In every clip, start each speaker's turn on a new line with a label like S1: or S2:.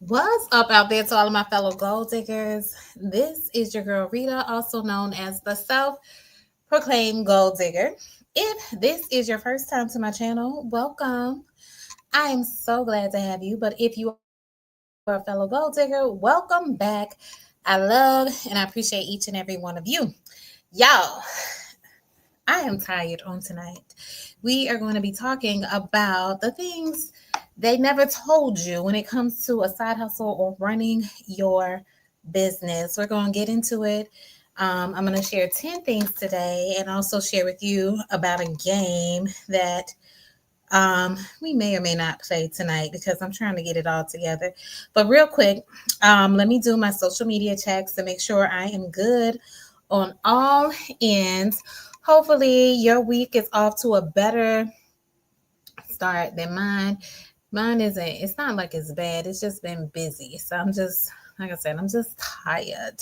S1: What's up out there to all of my fellow gold diggers? This is your girl Rita, also known as the self proclaimed gold digger. If this is your first time to my channel, welcome. I am so glad to have you. But if you are a fellow gold digger, welcome back. I love and I appreciate each and every one of you. Y'all, I am tired on tonight. We are going to be talking about the things they never told you when it comes to a side hustle or running your business. We're going to get into it. I'm going to share 10 things today and also share with you about a game that we may or may not play tonight because I'm trying to get it all together. But real quick, let me do my social media checks to make sure I am good on all ends. Hopefully, your week is off to a better start than mine. Mine isn't, it's not like it's bad, it's just been busy. So I'm just, like I said, I'm just tired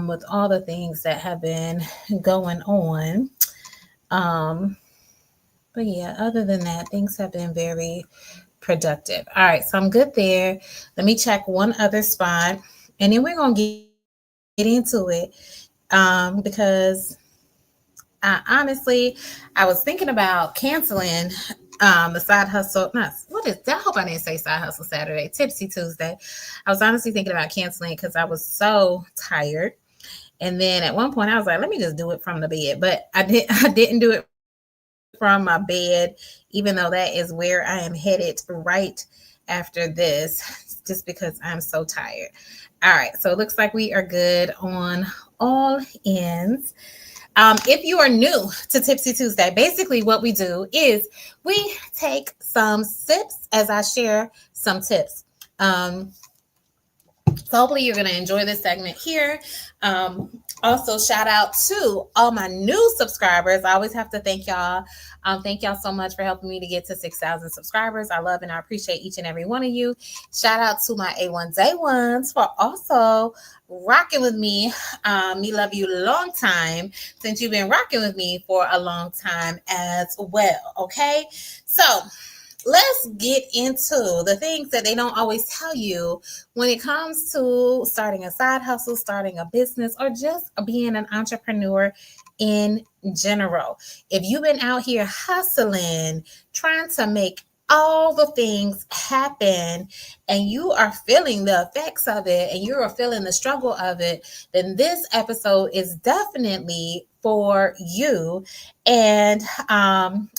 S1: with all the things that have been going on. Um, but yeah, other than that, things have been very productive. All right, so I'm good there. Let me check one other spot and then we're going to get into it because honestly, I was thinking about canceling the side hustle. Not what is that? I hope I didn't say side hustle Saturday, Tipsy Tuesday. I was honestly thinking about canceling because I was so tired. And then at one point, I was like, let me just do it from the bed. But I did. I didn't do it from my bed, even though that is where I am headed right after this, just because I'm so tired. All right, so it looks like we are good on all ends. If you are new to Tipsy Tuesday, basically what we do is we take some sips as I share some tips. Um, so hopefully you're going to enjoy this segment here. Also, shout out to all my new subscribers. I always have to thank y'all. Thank y'all so much for helping me to get to 6,000 subscribers. I love and I appreciate each and every one of you. Shout out to my A1 Day ones for also rocking with me. Me love you long time since you've been rocking with me for a long time as well. Okay, so let's get into the things that they don't always tell you when it comes to starting a side hustle, starting a business, or just being an entrepreneur in general. If you've been out here hustling, trying to make all the things happen and you are feeling the effects of it and you are feeling the struggle of it, then this episode is definitely for you. And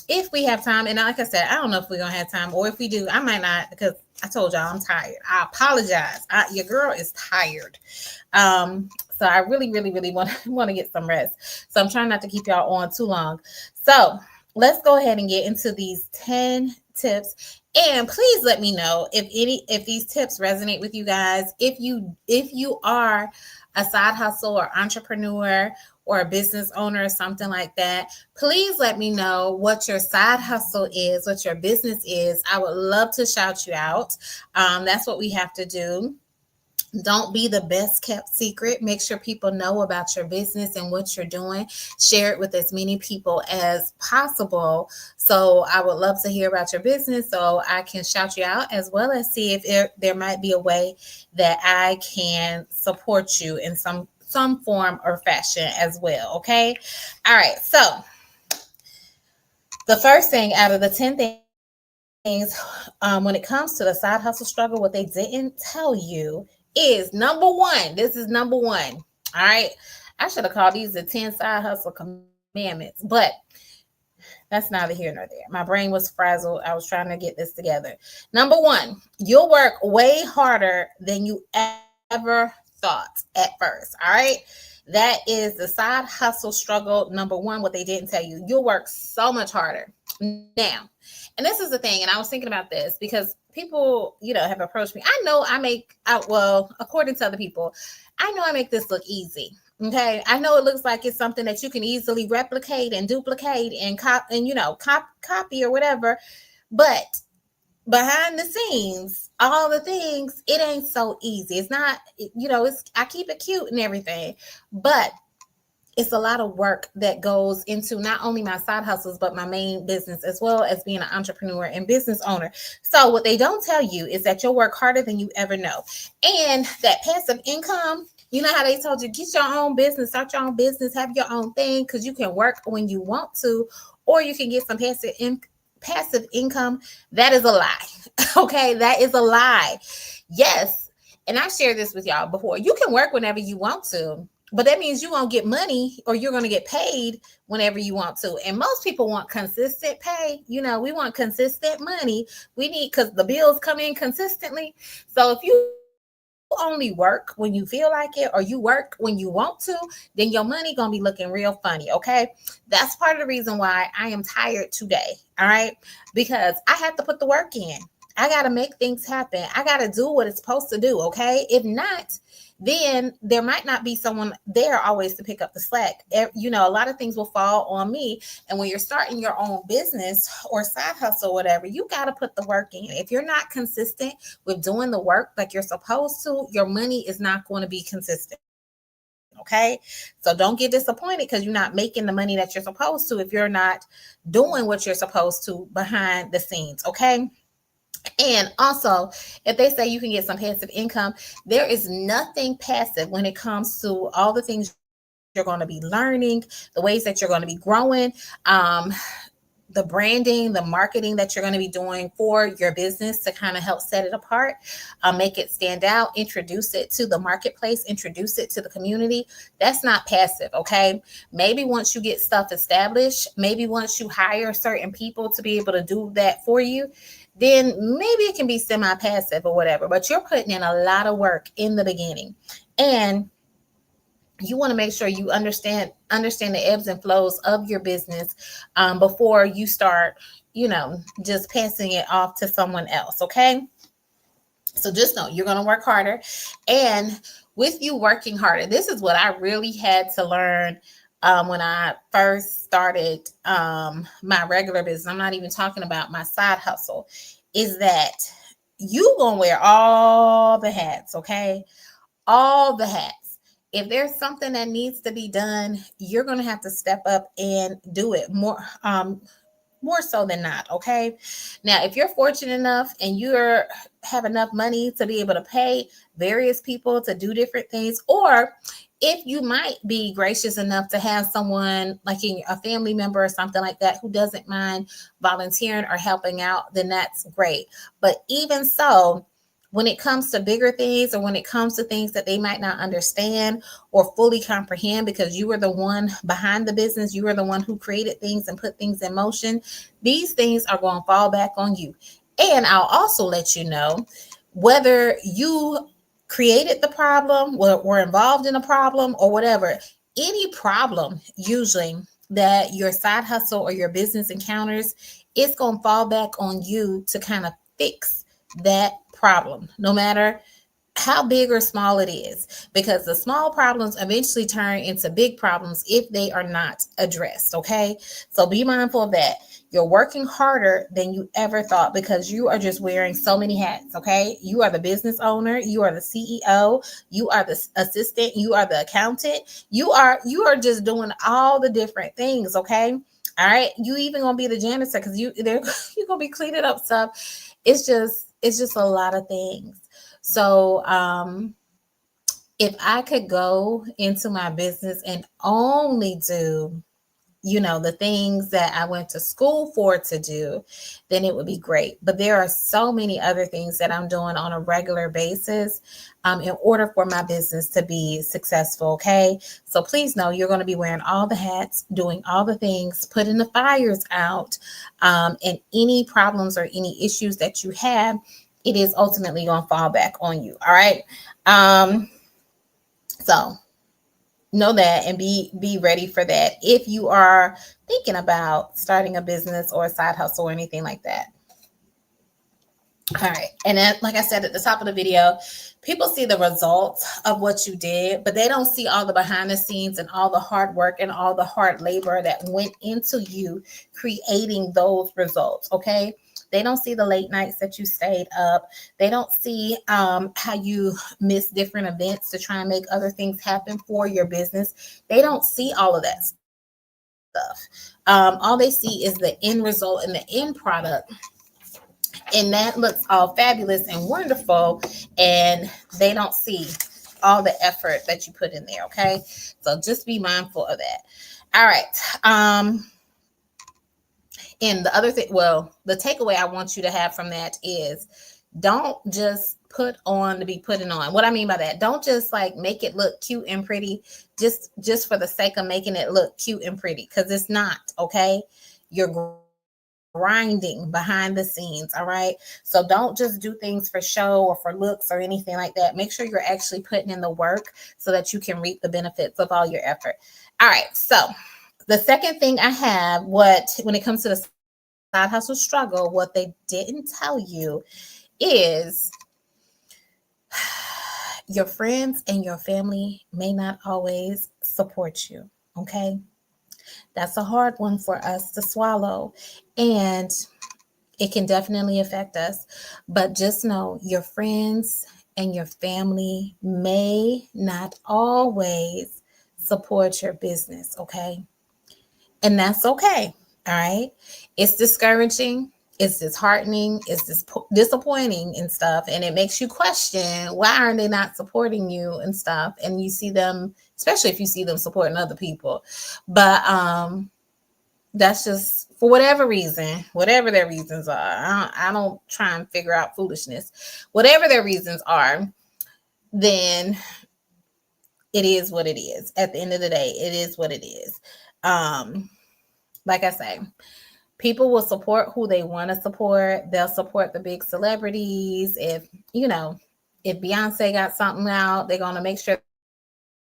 S1: if we have time, and like I said, I don't know if we're gonna have time, or if we do, I might not because I told y'all I'm tired. I apologize. Your girl is tired. So I really, really, really want to get some rest. So I'm trying not to keep y'all on too long. So let's go ahead and get into these 10 tips. And please let me know if these tips resonate with you guys. If you are a side hustle or entrepreneur or a business owner or something like that, please let me know what your side hustle is, what your business is. I would love to shout you out. That's what we have to do. Don't be the best kept secret. Make sure people know about your business and what you're doing. Share it with as many people as possible. So I would love to hear about your business so I can shout you out, as well as see if there might be a way that I can support you in some form or fashion as well. Okay. All right. So the first thing out of the 10 things, when it comes to the side hustle struggle, what they didn't tell you is number one. This is number one. All right. I should have called these the 10 side hustle commandments, but that's neither here nor there. My brain was frazzled. I was trying to get this together. Number one, you'll work way harder than you ever thought at first. All right. That is the side hustle struggle number one. What they didn't tell you, you'll work so much harder. Now, and this is the thing, and I was thinking about this because people, have approached me. I know I make out, well, according to other people, I know I make this look easy. Okay, I know it looks like it's something that you can easily replicate and duplicate and copy or whatever, but behind the scenes, all the things, it ain't so easy. It's not, it's I keep it cute and everything, but it's a lot of work that goes into not only my side hustles, but my main business, as well as being an entrepreneur and business owner. So what they don't tell you is that you'll work harder than you ever know. And that passive income, you know how they told you, get your own business, start your own business, have your own thing, because you can work when you want to, or you can get some passive income. That is a lie. Okay, that is a lie. Yes, and I shared this with y'all before. You can work whenever you want to, but that means you won't get money, or you're going to get paid whenever you want to. And most people want consistent pay. You know, we want consistent money. We need, because the bills come in consistently. So if you only work when you feel like it, or you work when you want to, then your money gonna be looking real funny. Okay, that's part of the reason why I am tired today. All right, because I have to put the work in. I got to make things happen. I got to do what it's supposed to do. Okay, if not, then there might not be someone there always to pick up the slack. You know, a lot of things will fall on me. And when you're starting your own business or side hustle, whatever, you got to put the work in. If you're not consistent with doing the work like you're supposed to, your money is not going to be consistent. Okay. So don't get disappointed because you're not making the money that you're supposed to if you're not doing what you're supposed to behind the scenes. Okay. And also, if they say you can get some passive income, there is nothing passive when it comes to all the things you're going to be learning, the ways that you're going to be growing, um, the branding, the marketing that you're going to be doing for your business to kind of help set it apart, make it stand out, introduce it to the marketplace, introduce it to the community. That's not passive, okay? Maybe once you get stuff established, maybe once you hire certain people to be able to do that for you, then maybe it can be semi passive or whatever, but you're putting in a lot of work in the beginning. And you want to make sure you understand the ebbs and flows of your business, before you start, just passing it off to someone else. Okay, so just know you're going to work harder. And with you working harder, this is what I really had to learn, when I first started, my regular business. I'm not even talking about my side hustle. Is that you gonna wear all the hats? Okay, all the hats. If there's something that needs to be done, you're going to have to step up and do it more so than not. Okay, now if you're fortunate enough and you're have enough money to be able to pay various people to do different things, or if you might be gracious enough to have someone like a family member or something like that who doesn't mind volunteering or helping out, then that's great. But even so, when it comes to bigger things, or when it comes to things that they might not understand or fully comprehend, because you were the one behind the business, you were the one who created things and put things in motion, these things are going to fall back on you. And I'll also let you know, whether you created the problem, were involved in a problem, or whatever, any problem usually that your side hustle or your business encounters, it's going to fall back on you to kind of fix that problem, no matter how big or small it is, because the small problems eventually turn into big problems if they are not addressed. Okay, so be mindful of that. You're working harder than you ever thought, because you are just wearing so many hats. Okay, you are the business owner, you are the CEO, you are the assistant, you are the accountant, you are just doing all the different things. Okay, all right, you even gonna be the janitor, because you're gonna be cleaning up stuff. It's just a lot of things. So, if I could go into my business and only do, the things that I went to school for to do, then it would be great. But there are so many other things that I'm doing on a regular basis, in order for my business to be successful. Okay. So please know you're going to be wearing all the hats, doing all the things, putting the fires out, and any problems or any issues that you have, it is ultimately going to fall back on you. All right. So know that, and be ready for that if you are thinking about starting a business or a side hustle or anything like that. All right. And then, like I said at the top of the video, people see the results of what you did, but they don't see all the behind the scenes and all the hard work and all the hard labor that went into you creating those results. Okay. They don't see the late nights that you stayed up. They don't see how you miss different events to try and make other things happen for your business. They don't see all of that stuff. All they see is the end result and the end product, and that looks all fabulous and wonderful, and they don't see all the effort that you put in there. Okay, so just be mindful of that. All right. And the other thing, well, the takeaway I want you to have from that is, don't just put on to be putting on. What I mean by that, don't just like make it look cute and pretty just for the sake of making it look cute and pretty, because it's not. Okay, you're grinding behind the scenes. All right, so don't just do things for show or for looks or anything like that. Make sure you're actually putting in the work so that you can reap the benefits of all your effort. All right, so the second thing I have, what when it comes to the side hustle struggle, what they didn't tell you is your friends and your family may not always support you. Okay, that's a hard one for us to swallow, and it can definitely affect us. But just know your friends and your family may not always support your business. Okay, and that's okay. All right. It's discouraging. It's disheartening. It's disappointing and stuff. And it makes you question, why aren't they not supporting you and stuff? And you see them, especially if you see them supporting other people. But that's just for whatever reason, whatever their reasons are. I don't try and figure out foolishness. Whatever their reasons are, then it is what it is. At the end of the day, it is what it is. Like I say, people will support who they want to support. They'll support the big celebrities. If Beyonce got something out, they're going to make sure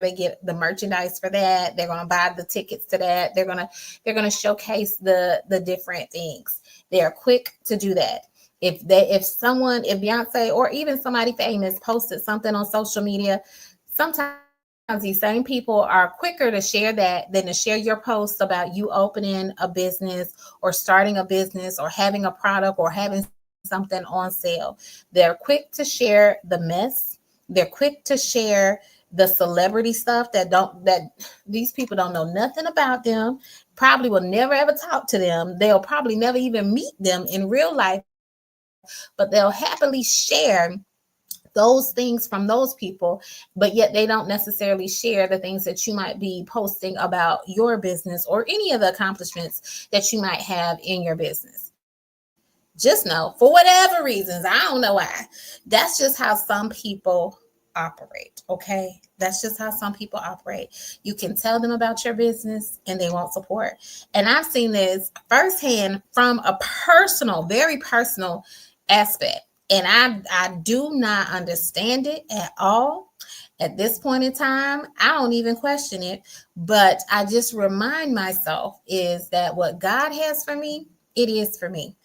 S1: they get the merchandise for that. They're going to buy the tickets to that. They're going to showcase the different things. They're quick to do that. If Beyonce or even somebody famous posted something on social media, sometimes these same people are quicker to share that than to share your post about you opening a business or starting a business or having a product or having something on sale. They're quick to share the mess. They're quick to share the celebrity stuff that these people don't know nothing about them, probably will never ever talk to them. They'll probably never even meet them in real life, but they'll happily share those things from those people, but yet they don't necessarily share the things that you might be posting about your business or any of the accomplishments that you might have in your business. Just know, for whatever reasons, I don't know why, that's just how some people operate. Okay, that's just how some people operate. You can tell them about your business and they won't support. And I've seen this firsthand from a personal, very personal aspect. And I do not understand it at all. At this point in time, I don't even question it, but I just remind myself is that what God has for me, it is for me.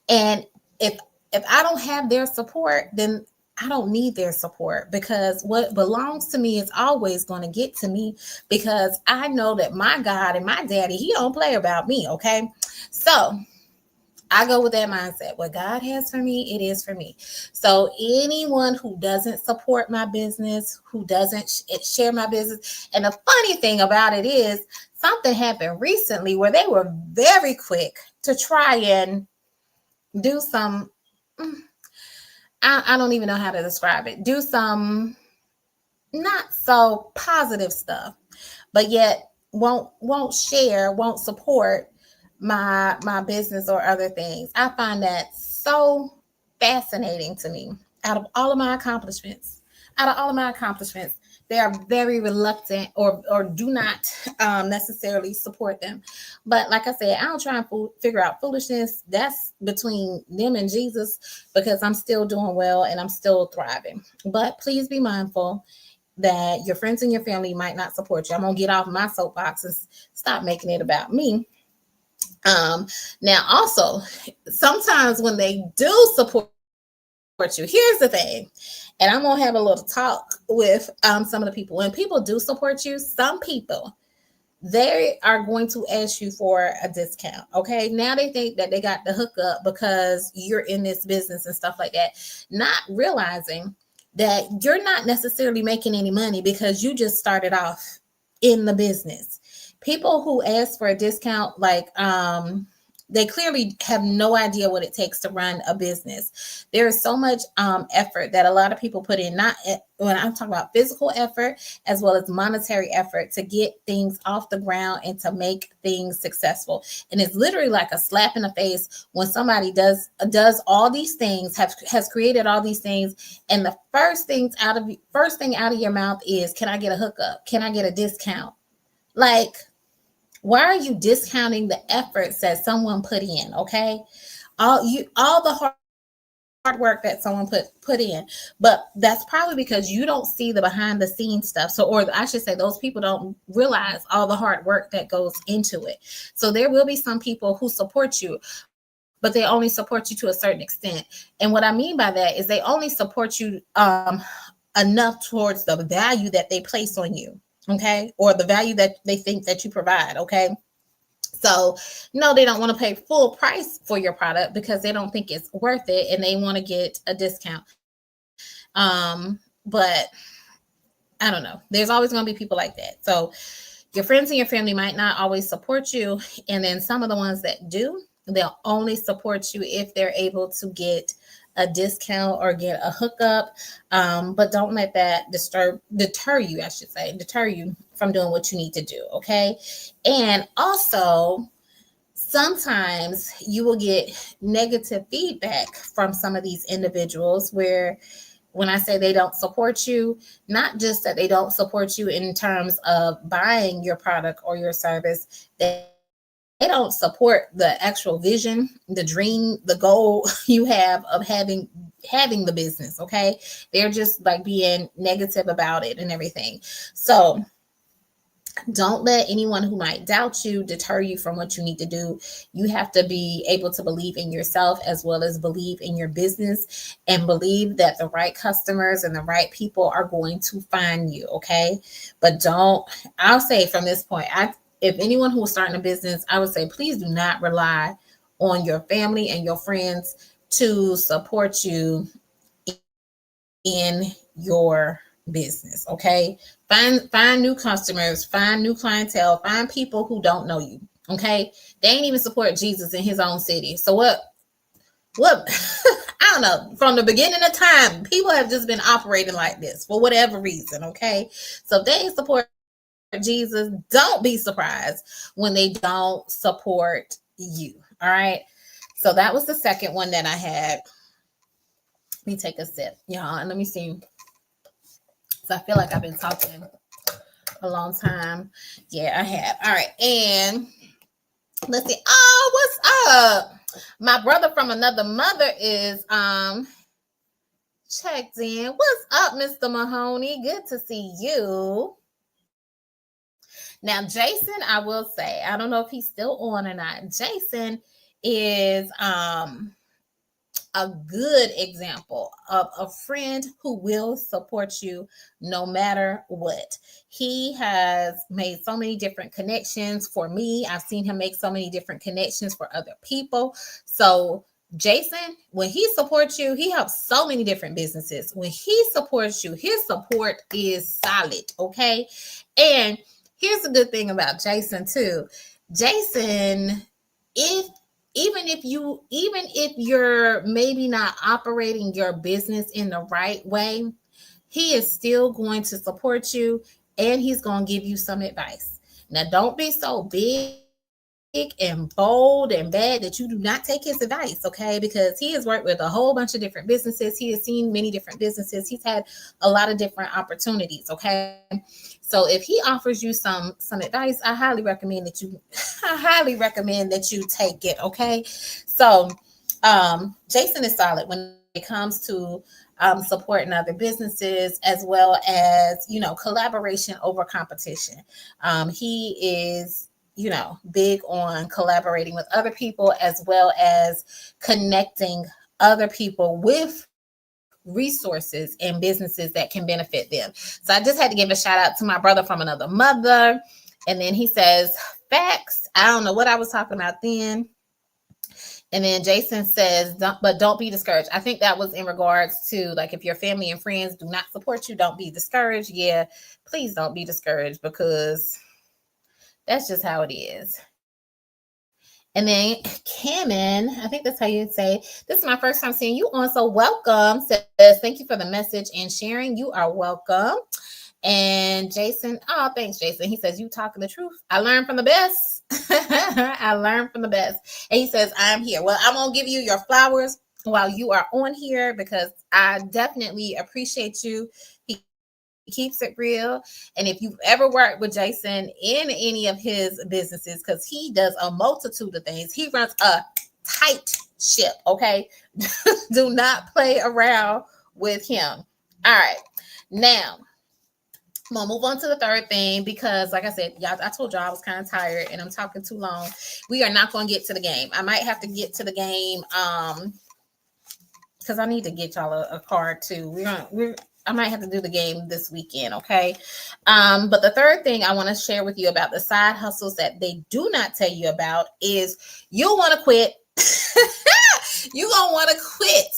S1: And if if I don't have their support, then I don't need their support, because what belongs to me is always going to get to me, because I know that my God and my daddy, he don't play about me. Okay. So I go with that mindset. What God has for me, it is for me. So anyone who doesn't support my business, who doesn't share my business, and the funny thing about it is something happened recently where they were very quick to try and do some, I don't even know how to describe it, do some not so positive stuff, but yet won't share, won't support my business or other things. I find that so fascinating to me. Out of all of my accomplishments, out of all of my accomplishments, they are very reluctant or do not necessarily support them. But like I said, I don't try and figure out foolishness. That's between them and Jesus, because I'm still doing well and I'm still thriving. But please be mindful that your friends and your family might not support you. I'm gonna get off my soapbox and stop making it about me. Now also, sometimes when they do support you, here's the thing, and I'm gonna have a little talk with some of the people. When people do support you, some people they are going to ask you for a discount. Okay. Now they think that they got the hookup because you're in this business and stuff like that, not realizing that you're not necessarily making any money because you just started off in the business. People who ask for a discount, they clearly have no idea what it takes to run a business. There is so much effort that a lot of people put in, not when I'm talking about physical effort as well as monetary effort to get things off the ground and to make things successful. And it's literally like a slap in the face when somebody does all these things, has created all these things, and the first thing out of your mouth is, "Can I get a hookup? Can I get a discount?" Like, why are you discounting the efforts that someone put in? Okay, all the hard work that someone put in, but that's probably because you don't see the behind the scenes stuff. So, or I should say, those people don't realize all the hard work that goes into it. So there will be some people who support you, but they only support you to a certain extent. And what I mean by that is they only support you enough towards the value that they place on you. Okay, or the value that they think that you provide. Okay, so no, they don't want to pay full price for your product because they don't think it's worth it and they want to get a discount. But I don't know. There's always going to be people like that. So your friends and your family might not always support you. And then some of the ones that do, they'll only support you if they're able to get a discount or get a hookup. But don't let that deter you, I should say, deter you from doing what you need to do. Okay. And also, sometimes you will get negative feedback from some of these individuals where, when I say they don't support you, not just that they don't support you in terms of buying your product or your service, they don't support the actual vision, the dream, the goal you have of having the business. Okay, they're just like being negative about it and everything. So don't let anyone who might doubt you deter you from what you need to do. You have to be able to believe in yourself as well as believe in your business, and believe that the right customers and the right people are going to find you. Okay. But I'll say from this point, if anyone who is starting a business, I would say, please do not rely on your family and your friends to support you in your business. Okay. Find new customers, find new clientele, find people who don't know you. Okay. They ain't even support Jesus in his own city. So what I don't know. From the beginning of time, people have just been operating like this for whatever reason. Okay. So if they ain't support Jesus, don't be surprised when they don't support you. All right. So that was the second one that I had. Let me take a sip, y'all, and let me see. So I feel like I've been talking a long time. Yeah, I have. All right. And let's see. Oh, what's up? My brother from another mother is checked in. What's up, Mr. Mahoney? Good to see you. Now, Jason, I will say, I don't know if he's still on or not. Jason is a good example of a friend who will support you no matter what. He has made so many different connections for me. I've seen him make so many different connections for other people. So Jason, when he supports you, he helps so many different businesses. When he supports you, his support is solid. Okay. And here's the good thing about Jason too. Jason, if even if you're maybe not operating your business in the right way, he is still going to support you, and he's going to give you some advice. Now, don't be so big and bold and bad that you do not take his advice, okay? Because he has worked with a whole bunch of different businesses. He has seen many different businesses. He's had a lot of different opportunities, okay? So if he offers you some advice, I highly recommend that you I highly recommend that you take it, okay? So Jason is solid when it comes to supporting other businesses, as well as, collaboration over competition. He is, big on collaborating with other people, as well as connecting other people with resources and businesses that can benefit them. So I just had to give a shout out to my brother from another mother. And then he says, facts. I don't know what I was talking about then. And then Jason says, but don't be discouraged. I think that was in regards to like if your family and friends do not support you, don't be discouraged. Yeah, please don't be discouraged because that's just how it is. And then Cameron, I think that's how you say, this is my first time seeing you on. So welcome. Says, thank you for the message and sharing. You are welcome. And Jason, oh, thanks, Jason. He says, you talking the truth. I learned from the best. I learned from the best. And he says, I'm here. Well, I'm going to give you your flowers while you are on here because I definitely appreciate you. He keeps it real. And if you've ever worked with Jason in any of his businesses, because he does a multitude of things, he runs a tight ship, okay? Do not play around with him. All right. Now, I'm gonna move on to the third thing because, like I said, y'all, I told y'all I was kind of tired and I'm talking too long. We are not gonna get to the game. I might have to get to the game because I need to get y'all a card too. I might have to do the game this weekend, okay? But the third thing I want to share with you about the side hustles that they do not tell you about is you'll want to quit. You're gonna want to quit.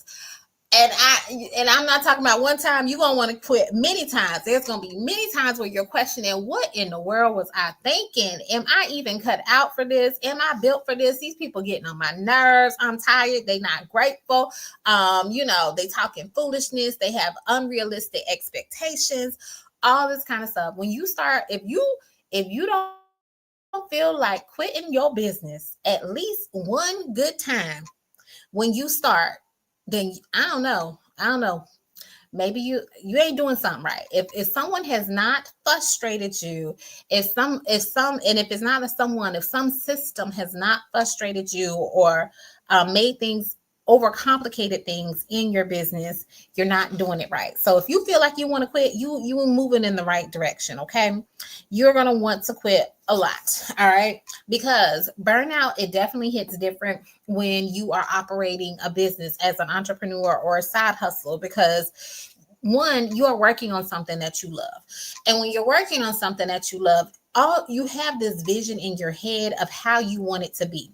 S1: And I'm not talking about one time. You're gonna want to quit many times. There's gonna be many times where you're questioning, what in the world was I thinking? Am I even cut out for this? Am I built for this? These people getting on my nerves. I'm tired. They not grateful. They talking foolishness. They have unrealistic expectations, all this kind of stuff. When you start, if you don't feel like quitting your business at least one good time, when you start, then I don't know. Maybe you ain't doing something right. If someone has not frustrated you, if some system has not frustrated you or made things overcomplicated things in your business, you're not doing it right. So if you feel like you want to quit, you are moving in the right direction. Okay, you're gonna want to quit a lot. All right, because burnout, it definitely hits different when you are operating a business as an entrepreneur or a side hustle, because one, you are working on something that you love. And when you're working on something that you love, all you have this vision in your head of how you want it to be.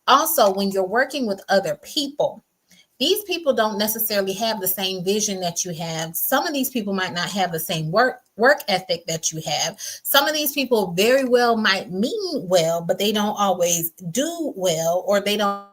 S1: Also, when you're working with other people, these people don't necessarily have the same vision that you have. Some of these people might not have the same work ethic that you have. Some of these people very well might mean well, but they don't always do well, or they don't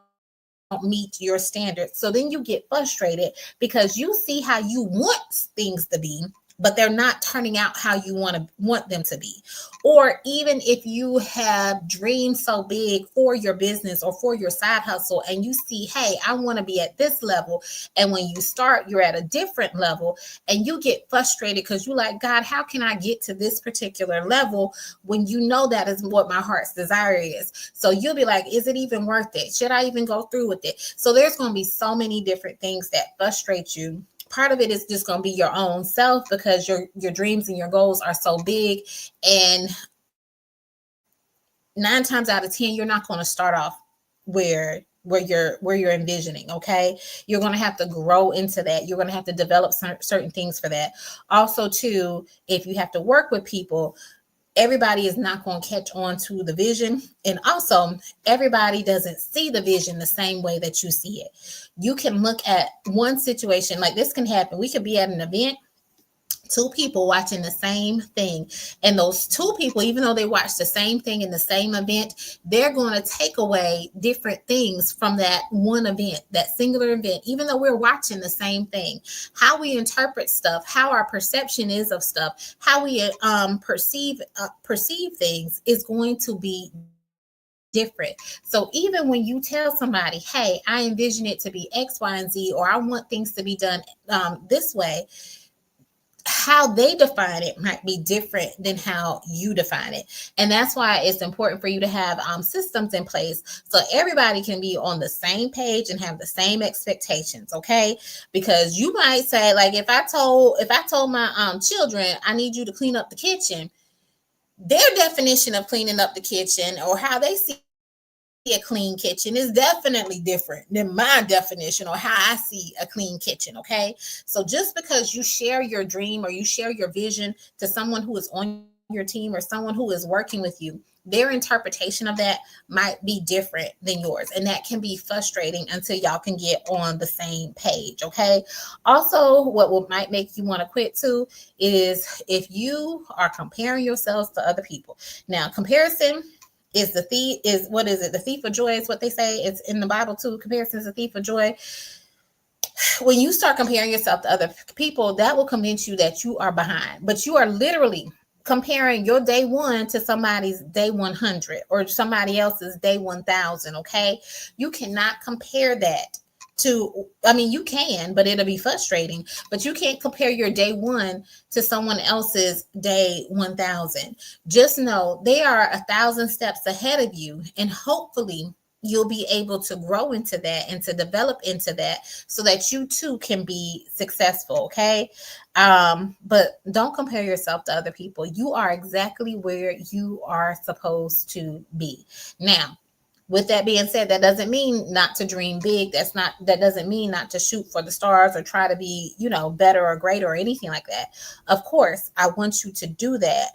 S1: meet your standards. So then you get frustrated because you see how you want things to be, but they're not turning out how you want them to be. Or even if you have dreams so big for your business or for your side hustle, and you see, hey, I want to be at this level, and when you start, you're at a different level, and you get frustrated because you're like, God, how can I get to this particular level when you know that is what my heart's desire is? So you'll be like, is it even worth it? Should I even go through with it? So there's going to be so many different things that frustrate you. Part of it is just going to be your own self because your dreams and your goals are so big, and 9 times out of 10 you're not going to start off where you're envisioning. Okay, you're going to have to grow into that. You're going to have to develop certain things for that. Also too, if you have to work with people, everybody is not going to catch on to the vision. And also, everybody doesn't see the vision the same way that you see it. You can look at one situation, like this can happen. We could be at an event, two people watching the same thing, and those two people, even though they watch the same thing in the same event, they're going to take away different things from that one event, that singular event. Even though we're watching the same thing, how we interpret stuff, how our perception is of stuff, how we perceive things is going to be different. So even when you tell somebody, hey, I envision it to be X, Y, and Z, or I want things to be done this way, how they define it might be different than how you define it. And that's why it's important for you to have systems in place so everybody can be on the same page and have the same expectations. Okay, because you might say, like, if I told my children, I need you to clean up the kitchen, their definition of cleaning up the kitchen or how they see a clean kitchen is definitely different than my definition or how I see a clean kitchen. Okay, so just because you share your dream or you share your vision to someone who is on your team, your team or someone who is working with you, their interpretation of that might be different than yours. And that can be frustrating until y'all can get on the same page. Okay. Also, what might make you want to quit too is if you are comparing yourselves to other people. Now, comparison is the thief, is what is it? The thief of joy is what they say. It's in the Bible too. Comparison is the thief of joy. When you start comparing yourself to other people, that will convince you that you are behind, but you are literally comparing your day one to somebody's day 100 or somebody else's day 1000. Okay. You cannot compare that to, I mean, you can, but it'll be frustrating, but you can't compare your day one to someone else's day 1000. Just know they are 1,000 steps ahead of you, and hopefully you'll be able to grow into that and to develop into that so that you too can be successful. Okay. But don't compare yourself to other people. You are exactly where you are supposed to be. Now, with that being said, that doesn't mean not to dream big. That doesn't mean not to shoot for the stars or try to be, better or greater or anything like that. Of course, I want you to do that,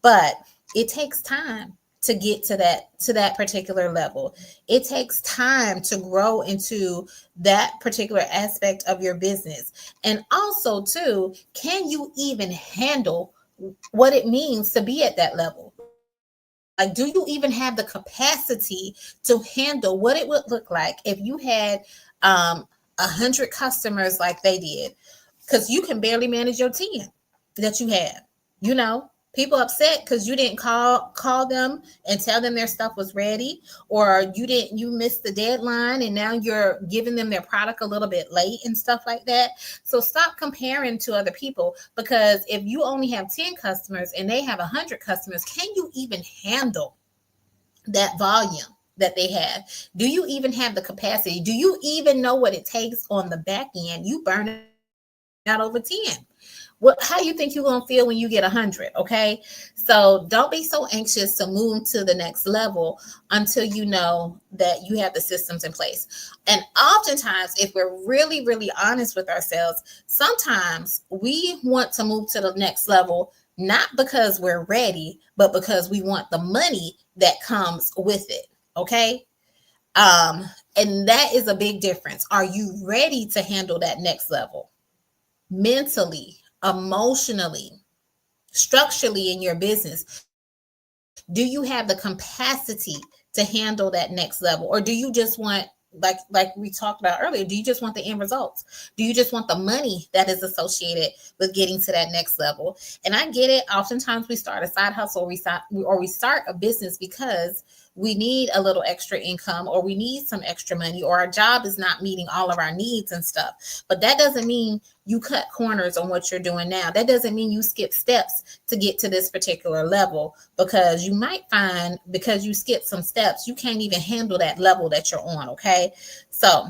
S1: but it takes time to get to that particular level. It takes time to grow into that particular aspect of your business. And also too, can you even handle what it means to be at that level? Like, do you even have the capacity to handle what it would look like if you had 100 customers like they did? Because you can barely manage your 10 that you have. People upset because you didn't call them and tell them their stuff was ready, or you missed the deadline and now you're giving them their product a little bit late and stuff like that. So stop comparing to other people, because if you only have 10 customers and they have 100 customers, can you even handle that volume that they have? Do you even have the capacity? Do you even know what it takes on the back end? You burn out over 10. How you think you're gonna feel when you get 100? Okay, so don't be so anxious to move to the next level until you know that you have the systems in place. And oftentimes, if we're really, really honest with ourselves, sometimes we want to move to the next level not because we're ready, but because we want the money that comes with it. Okay. And that is a big difference. Are you ready to handle that next level? Mentally, emotionally, structurally in your business? Do you have the capacity to handle that next level? Or do you just want, like we talked about earlier, do you just want the end results? Do you just want the money that is associated with getting to that next level? And I get it. Oftentimes we start a side hustle, or we start a business because we need a little extra income, or we need some extra money, or our job is not meeting all of our needs and stuff. But that doesn't mean you cut corners on what you're doing now. That doesn't mean you skip steps to get to this particular level, because you might find because you skip some steps, you can't even handle that level that you're on. Okay. So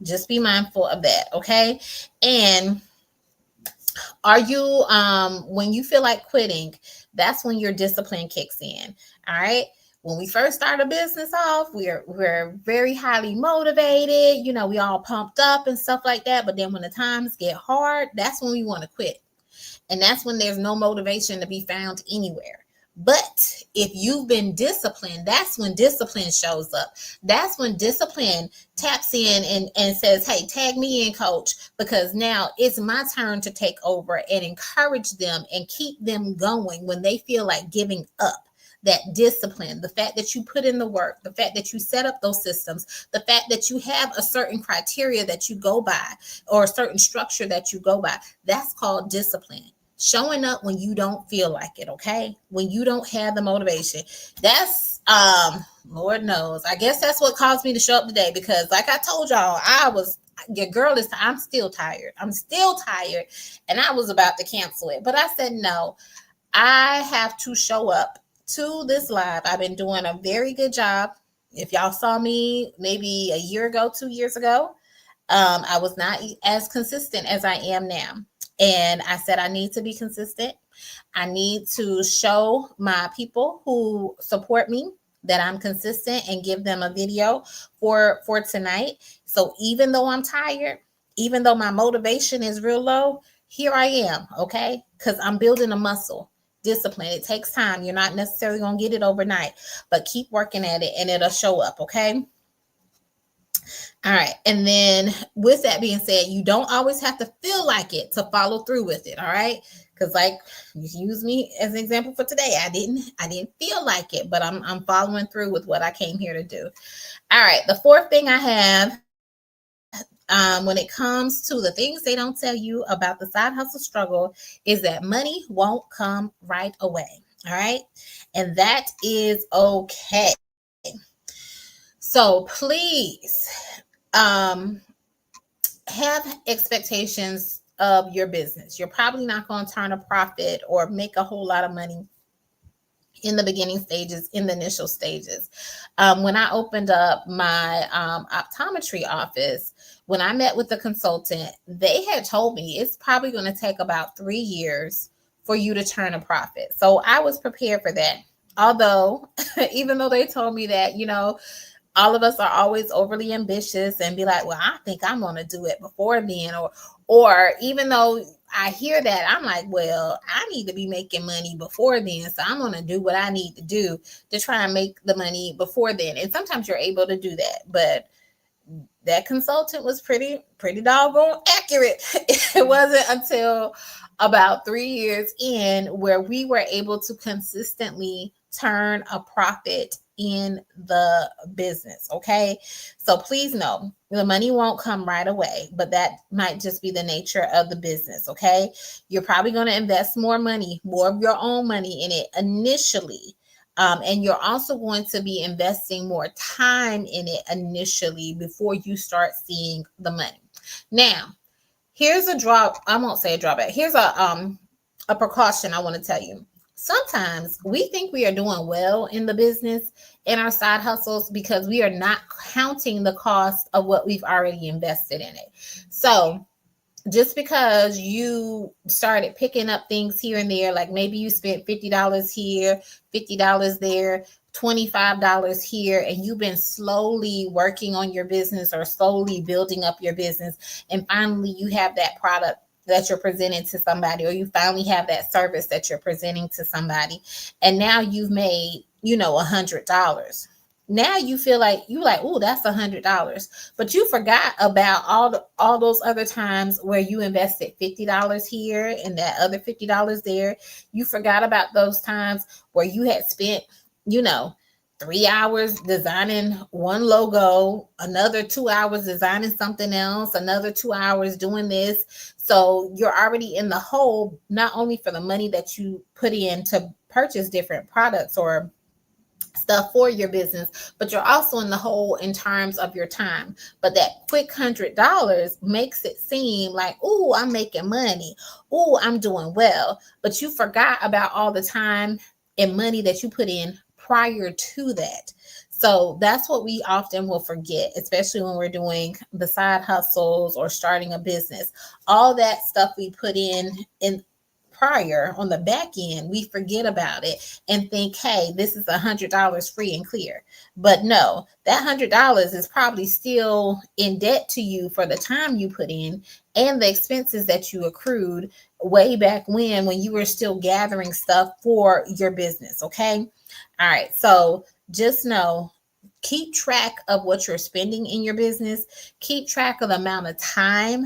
S1: just be mindful of that. Okay. And are you, when you feel like quitting, that's when your discipline kicks in. All right. When we first start a business off, we're very highly motivated, we all pumped up and stuff like that. But then when the times get hard, that's when we want to quit. And that's when there's no motivation to be found anywhere. But if you've been disciplined, that's when discipline shows up. That's when discipline taps in and says, hey, tag me in, coach, because now it's my turn to take over and encourage them and keep them going when they feel like giving up. That discipline, the fact that you put in the work, the fact that you set up those systems, the fact that you have a certain criteria that you go by, or a certain structure that you go by, that's called discipline. Showing up when you don't feel like it. Okay. When you don't have the motivation. That's Lord knows, I guess that's what caused me to show up today, because like I told y'all, I'm still tired. And I was about to cancel it, but I said no, I have to show up to this live. I've been doing a very good job. If y'all saw me maybe a year ago, 2 years ago, I was not as consistent as I am now. And I said, I need to be consistent. I need to show my people who support me that I'm consistent and give them a video for tonight. So even though I'm tired, even though my motivation is real low, here I am. Okay. Because I'm building a muscle. discipline. It takes time. You're not necessarily going to get it overnight, but keep working at it and it'll show up. Okay. All right. And then with that being said, you don't always have to feel like it to follow through with it. All right. Cause like you use me as an example for today. I didn't feel like it, but I'm following through with what I came here to do. All right. The fourth thing I have, when it comes to the things they don't tell you about the side hustle struggle, is that money won't come right away. All right. And that is okay. So please, um, have expectations of your business. You're probably not going to turn a profit or make a whole lot of money in the beginning stages, in the initial stages. When I opened up my optometry office, when I met with the consultant, they had told me it's probably going to take about 3 years for you to turn a profit. So I was prepared for that. Although, even though they told me that, all of us are always overly ambitious and be like, well, I think I'm going to do it before then. Or even though I hear that, I'm like, well, I need to be making money before then. So I'm going to do what I need to do to try and make the money before then. And sometimes you're able to do that. But that consultant was pretty doggone accurate. It wasn't until about 3 years in where we were able to consistently turn a profit in the business. Okay. So please know the money won't come right away, but that might just be the nature of the business. Okay. You're probably going to invest more money, more of your own money in it initially. And you're also going to be investing more time in it initially before you start seeing the money. Now, here's a drop. I won't say a drawback. Here's a precaution I want to tell you. Sometimes we think we are doing well in the business in our side hustles because we are not counting the cost of what we've already invested in it. So just because you started picking up things here and there, like maybe you spent $50 here, $50 there, $25 here, and you've been slowly working on your business or slowly building up your business, and finally you have that product that you're presenting to somebody, or you finally have that service that you're presenting to somebody, and now you've made, $100. Now you feel like oh, that's $100, but you forgot about all those other times where you invested $50 here and that other $50 there. You forgot about those times where you had spent, 3 hours designing one logo, another 2 hours designing something else, another 2 hours doing this. So you're already in the hole, not only for the money that you put in to purchase different products or stuff for your business, but you're also in the hole in terms of your time. But that quick $100 makes it seem like, oh, I'm making money. Oh, I'm doing well. But you forgot about all the time and money that you put in prior to that. So that's what we often will forget, especially when we're doing the side hustles or starting a business. All that stuff we put in prior on the back end, we forget about it and think, hey, this is $100 free and clear. But no, that $100 is probably still in debt to you for the time you put in and the expenses that you accrued way back when you were still gathering stuff for your business. Okay. All right. So just know, keep track of what you're spending in your business. Keep track of the amount of time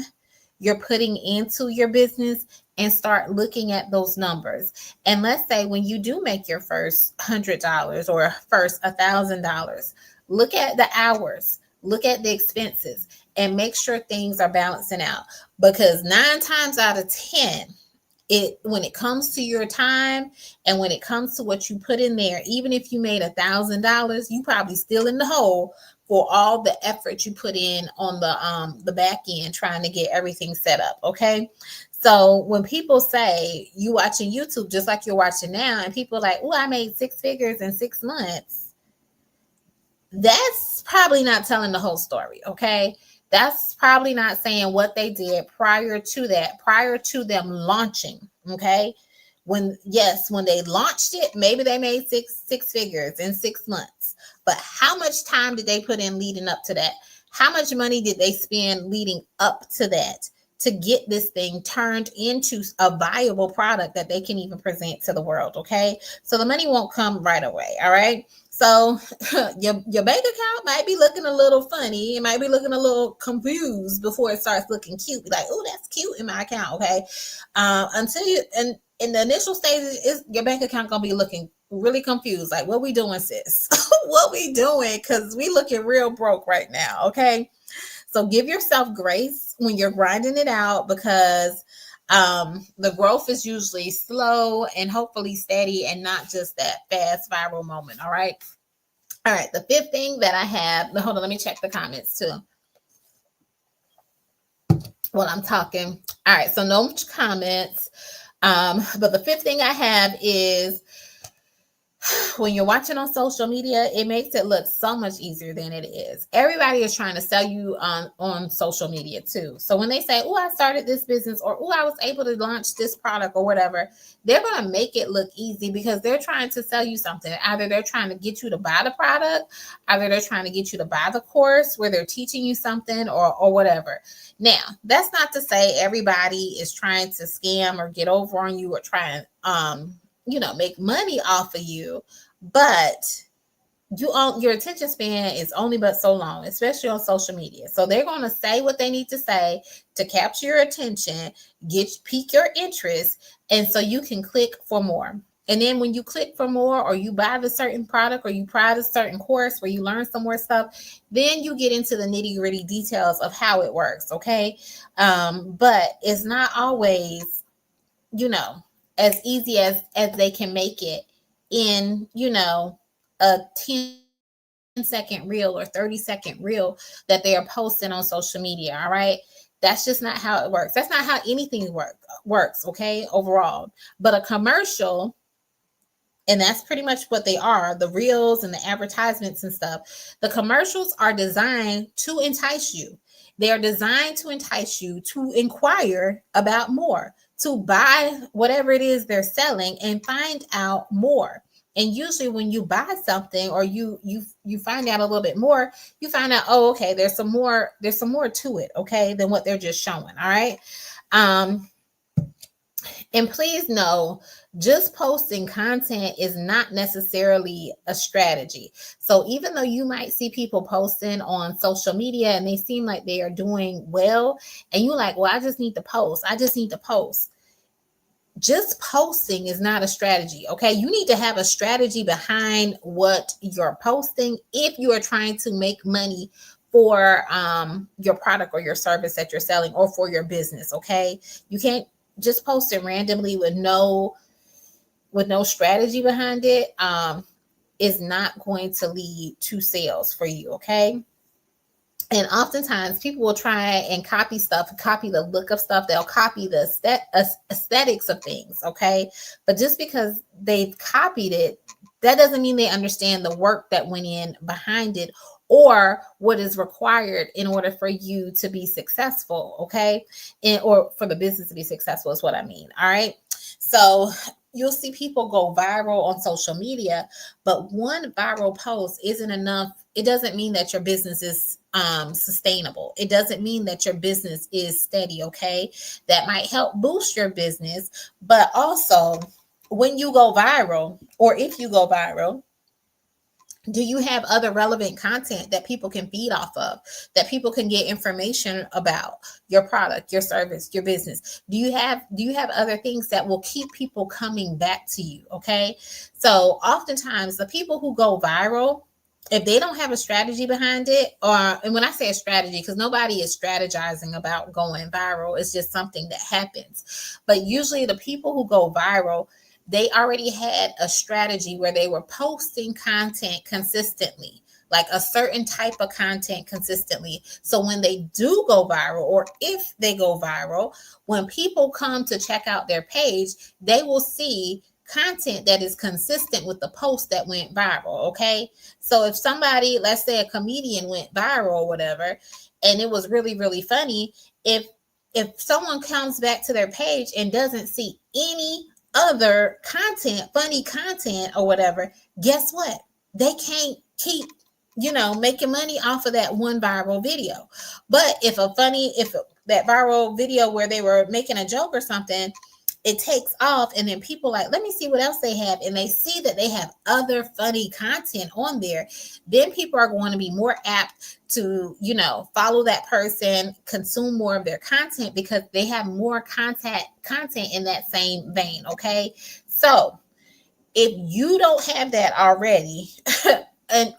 S1: you're putting into your business and start looking at those numbers. And let's say when you do make your first $100 or first $1,000, look at the hours, look at the expenses, and make sure things are balancing out. Because 9 times out of 10, when it comes to your time and when it comes to what you put in there, even if you made $1,000, you probably still in the hole for all the effort you put in on the back end trying to get everything set up. Okay. So when people say you watching YouTube just like you're watching now, and people are like, oh, I made 6 figures in 6 months, that's probably not telling the whole story. Okay. That's probably not saying what they did prior to that, prior to them launching. Okay. When they launched it, maybe they made six figures in 6 months. But how much time did they put in leading up to that? How much money did they spend leading up to that to get this thing turned into a viable product that they can even present to the world. Okay. So the money won't come right away. All right. So your bank account might be looking a little funny. It might be looking a little confused before it starts looking cute. Be like, oh, that's cute in my account. Okay. Until you, and in the initial stages, is your bank account gonna be looking really confused. Like, what we doing, sis? What we doing? Because we looking real broke right now. Okay. So give yourself grace when you're grinding it out, because the growth is usually slow and hopefully steady and not just that fast viral moment. All right. All right. The fifth thing that I have, hold on, let me check the comments too while I'm talking. All right. So no comments. But the fifth thing I have is, when you're watching on social media, it makes it look so much easier than it is. Everybody is trying to sell you on social media too. So when they say, oh, I started this business, or oh, I was able to launch this product or whatever, they're going to make it look easy because they're trying to sell you something. Either they're trying to get you to buy the product, either they're trying to get you to buy the course where they're teaching you something, or whatever. Now, that's not to say everybody is trying to scam or get over on you or try and make money off of you, but your attention span is only but so long, especially on social media. So they're going to say what they need to say to capture your attention, pique your interest, and so you can click for more. And then when you click for more, or you buy the certain product, or you try the certain course where you learn some more stuff, then you get into the nitty-gritty details of how it works. Okay. But it's not always, as easy as they can make it in, a 10-second reel or 30-second reel that they are posting on social media. All right. That's just not how it works. That's not how anything works. Okay. Overall, but a commercial, and that's pretty much what they are, the reels and the advertisements and stuff. The commercials are designed to entice you. They are designed to entice you to inquire about more, to buy whatever it is they're selling and find out more. And usually when you buy something, or you find out a little bit more, you find out, oh, okay, there's some more to it, okay, than what they're just showing. All right. And please know, just posting content is not necessarily a strategy. So even though you might see people posting on social media and they seem like they are doing well, and you're like, well, I just need to post. Just posting is not a strategy. Okay. You need to have a strategy behind what you're posting if you are trying to make money for your product or your service that you're selling, or for your business. Okay. You can't just post it randomly with no strategy behind it. Is not going to lead to sales for you. Okay. And oftentimes people will try and copy the look of stuff. They'll copy the aesthetics of things. Okay. But just because they've copied it, that doesn't mean they understand the work that went in behind it, or what is required in order for you to be successful. Okay. Or for the business to be successful is what I mean. All right. So you'll see people go viral on social media, but one viral post isn't enough. It doesn't mean that your business is sustainable. It doesn't mean that your business is steady. Okay. That might help boost your business, but also when you go viral, or if you go viral, do you have other relevant content that people can feed off of, that people can get information about your product, your service, your business? Do you have other things that will keep people coming back to you? Okay. So oftentimes the people who go viral, if they don't have a strategy behind it, and when I say a strategy, because nobody is strategizing about going viral, it's just something that happens. But usually the people who go viral, they already had a strategy where they were posting content consistently, like a certain type of content consistently. So when they do go viral, or if they go viral, when people come to check out their page, they will see content that is consistent with the post that went viral. Okay. So if somebody, let's say a comedian went viral or whatever, and it was really, really funny, if someone comes back to their page and doesn't see any other content, funny content or whatever, guess what? They can't keep, making money off of that one viral video. But if that viral video where they were making a joke or something, it takes off, and then people like, let me see what else they have, and they see that they have other funny content on there. Then people are going to be more apt to, follow that person, consume more of their content, because they have more content in that same vein. Okay, so if you don't have that already,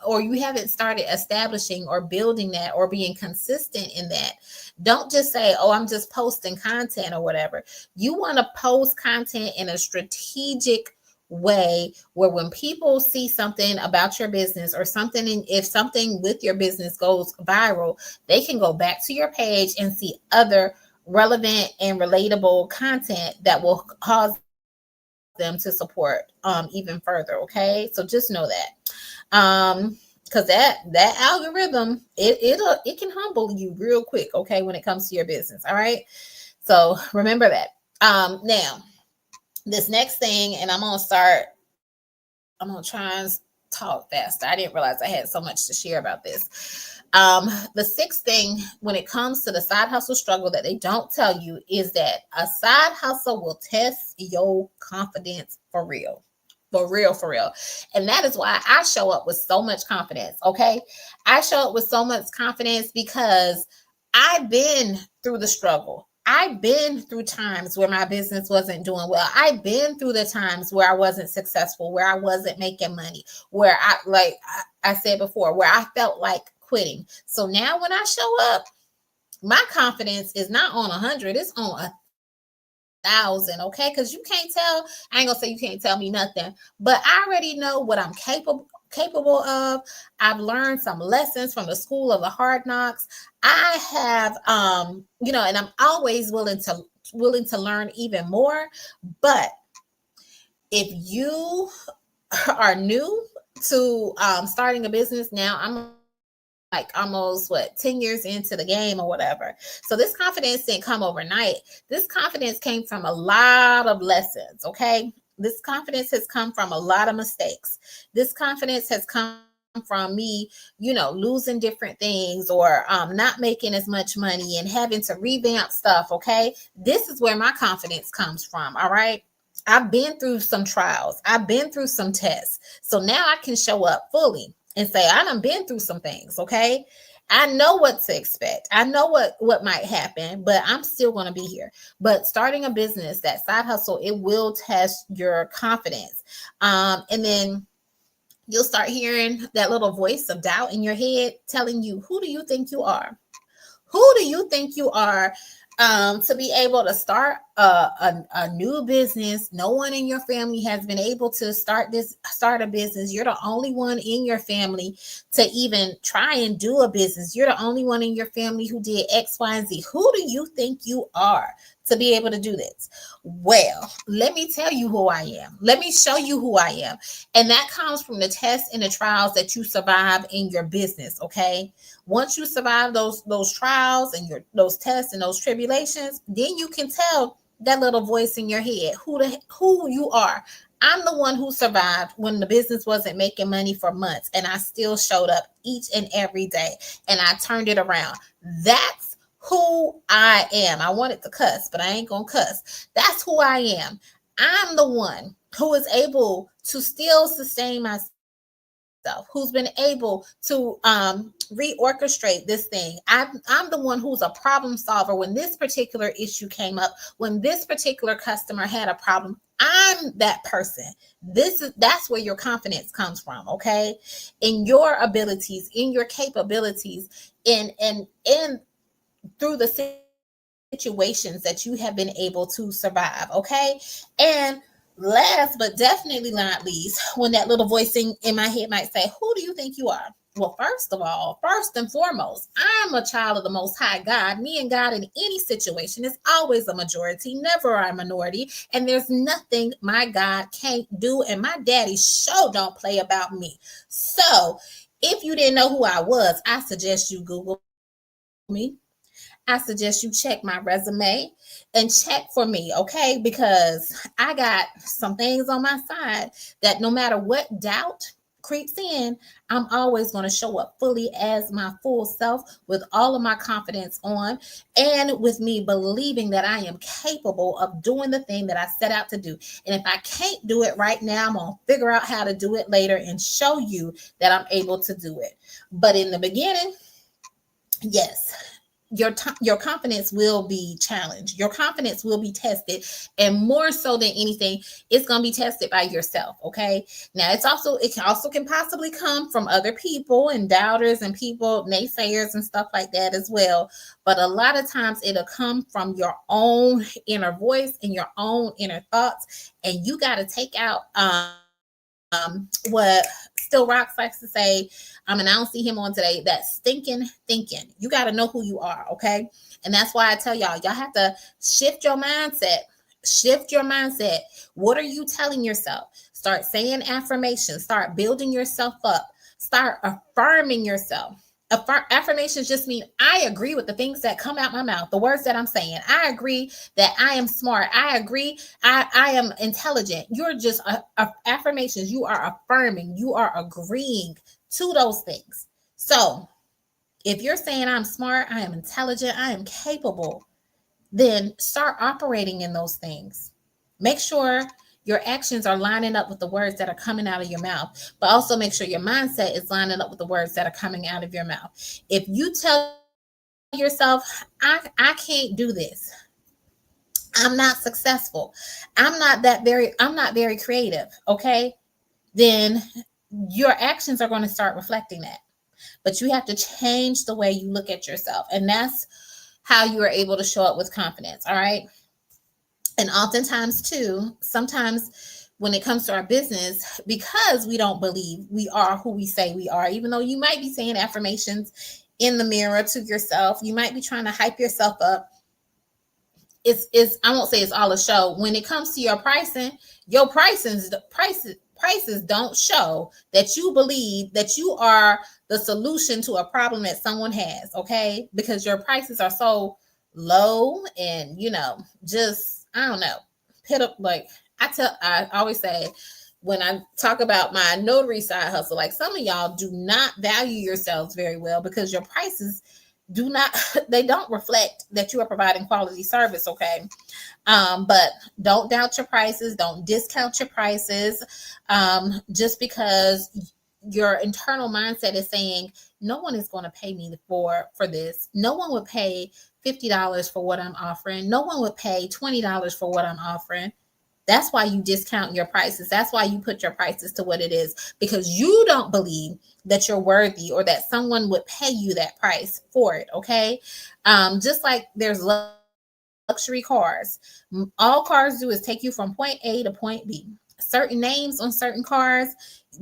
S1: or you haven't started establishing or building that or being consistent in that, don't just say, oh, I'm just posting content or whatever. You want to post content in a strategic way, where when people see something about your business or something, if something with your business goes viral, they can go back to your page and see other relevant and relatable content that will cause them to support even further. Okay, so just know that, because that algorithm, it can humble you real quick, okay, when it comes to your business. All right, so remember that. Now, this next thing, and I'm gonna try and talk fast. I didn't realize I had so much to share about this. The sixth thing when it comes to the side hustle struggle that they don't tell you is that a side hustle will test your confidence for real. For real, for real. And that is why I show up with so much confidence. Okay. I show up with so much confidence because I've been through the struggle. I've been through times where my business wasn't doing well. I've been through the times where I wasn't successful, where I wasn't making money, where I said before, where I felt like quitting. So now when I show up, my confidence is not on 100, it's on 1,000. Okay, because you can't tell, I ain't gonna say you can't tell me nothing, but I already know what I'm capable of. I've learned some lessons from the school of the hard knocks. I have, and I'm always willing to learn even more. But if you are new to starting a business, now I'm like almost 10 years into the game or whatever. So this confidence didn't come overnight. This confidence came from a lot of lessons. Okay. This confidence has come from a lot of mistakes. This confidence has come from me, losing different things, or not making as much money and having to revamp stuff. Okay. This is where my confidence comes from. All right. I've been through some trials. I've been through some tests. So now I can show up fully and say, I done been through some things. Okay. I know what to expect. I know what might happen, but I'm still going to be here. But starting a business, that side hustle, it will test your confidence. And then you'll start hearing that little voice of doubt in your head telling you, who do you think you are? Who do you think you are, to be able to start a new business? No one in your family has been able to start a business. You're the only one in your family to even try and do a business. You're the only one in your family who did X, Y, and Z. Who do you think you are to be able to do this? Well, let me tell you who I am. Let me show you who I am. And that comes from the tests and the trials that you survive in your business. Okay. Once you survive those trials and those tests and those tribulations, then you can tell that little voice in your head who you are. I'm the one who survived when the business wasn't making money for months, and I still showed up each and every day, and I turned it around. That's who I am. I wanted to cuss, but I ain't gonna cuss. That's who I am. I'm the one who is able to still sustain myself, who's been able to reorchestrate this thing. I'm the one who's a problem solver. When this particular issue came up, when this particular customer had a problem, I'm that person. That's where your confidence comes from. Okay, in your abilities, in your capabilities, in through the situations that you have been able to survive. Okay. And last but definitely not least, when that little voice in my head might say, who do you think you are? Well, first of all, first and foremost, I'm a child of the Most High God. Me and God in any situation is always a majority, never a minority. And there's nothing my God can't do. And my daddy sure don't play about me. So if you didn't know who I was, I suggest you Google me. I suggest you check my resume and check for me, okay? Because I got some things on my side that no matter what doubt creeps in, I'm always going to show up fully as my full self with all of my confidence on and with me believing that I am capable of doing the thing that I set out to do. And if I can't do it right now, I'm going to figure out how to do it later and show you that I'm able to do it. But in the beginning, yes, your confidence will be challenged. Your confidence will be tested, and more so than anything, it's going to be tested by yourself. Okay. Now it can possibly come from other people and doubters and people naysayers and stuff like that as well. But a lot of times it'll come from your own inner voice and your own inner thoughts, and you got to take out what Still Rocks likes to say, and I don't see him on today, that stinking thinking. You got to know who you are, okay? And that's why I tell y'all have to shift your mindset. Shift your mindset. What are you telling yourself? Start saying affirmations. Start building yourself up. Start affirming yourself. Affirmations just mean I agree with the things that come out my mouth, the words that I'm saying. I agree that I am smart. I agree I am intelligent. You're just affirmations. You are affirming. You are agreeing to those things. So if you're saying I'm smart, I am intelligent, I am capable, then start operating in those things. Make sure your actions are lining up with the words that are coming out of your mouth, but also make sure your mindset is lining up with the words that are coming out of your mouth. If you tell yourself, I can't do this, I'm not successful, I'm not very creative, okay? Then your actions are going to start reflecting that. But you have to change the way you look at yourself. And that's how you are able to show up with confidence. All right. And oftentimes, too, sometimes when it comes to our business, because we don't believe we are who we say we are, even though you might be saying affirmations in the mirror to yourself, you might be trying to hype yourself up. It's I won't say it's all a show. When it comes to your pricing, your prices don't show that you believe that you are the solution to a problem that someone has, okay? Because your prices are so low and just I don't know, pit up. Like I always say when I talk about my notary side hustle, like some of y'all do not value yourselves very well because your prices do not they don't reflect that you are providing quality service, okay? But don't doubt your prices, don't discount your prices, just because your internal mindset is saying no one is going to pay me for this. No one would pay $50 for what I'm offering. No one would pay $20 for what I'm offering. That's why you discount your prices. That's why you put your prices to what it is, because you don't believe that you're worthy or that someone would pay you that price for it. Okay. Just like there's luxury cars. All cars do is take you from point A to point B. Certain names on certain cars,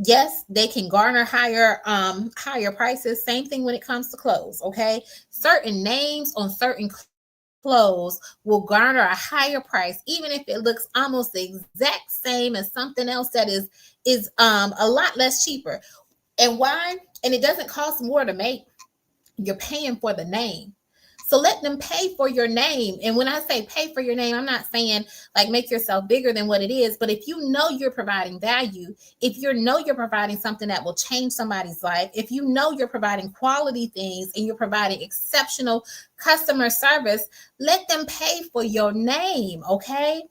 S1: yes, they can garner higher prices. Same thing when it comes to clothes. Okay. Certain names on certain clothes will garner a higher price, even if it looks almost the exact same as something else that is a lot less cheaper. And why? And it doesn't cost more to make. You're paying for the name. So let them pay for your name. And when I say pay for your name, I'm not saying like make yourself bigger than what it is. But if you know you're providing value, if you know you're providing something that will change somebody's life, if you know you're providing quality things and you're providing exceptional customer service, let them pay for your name, okay?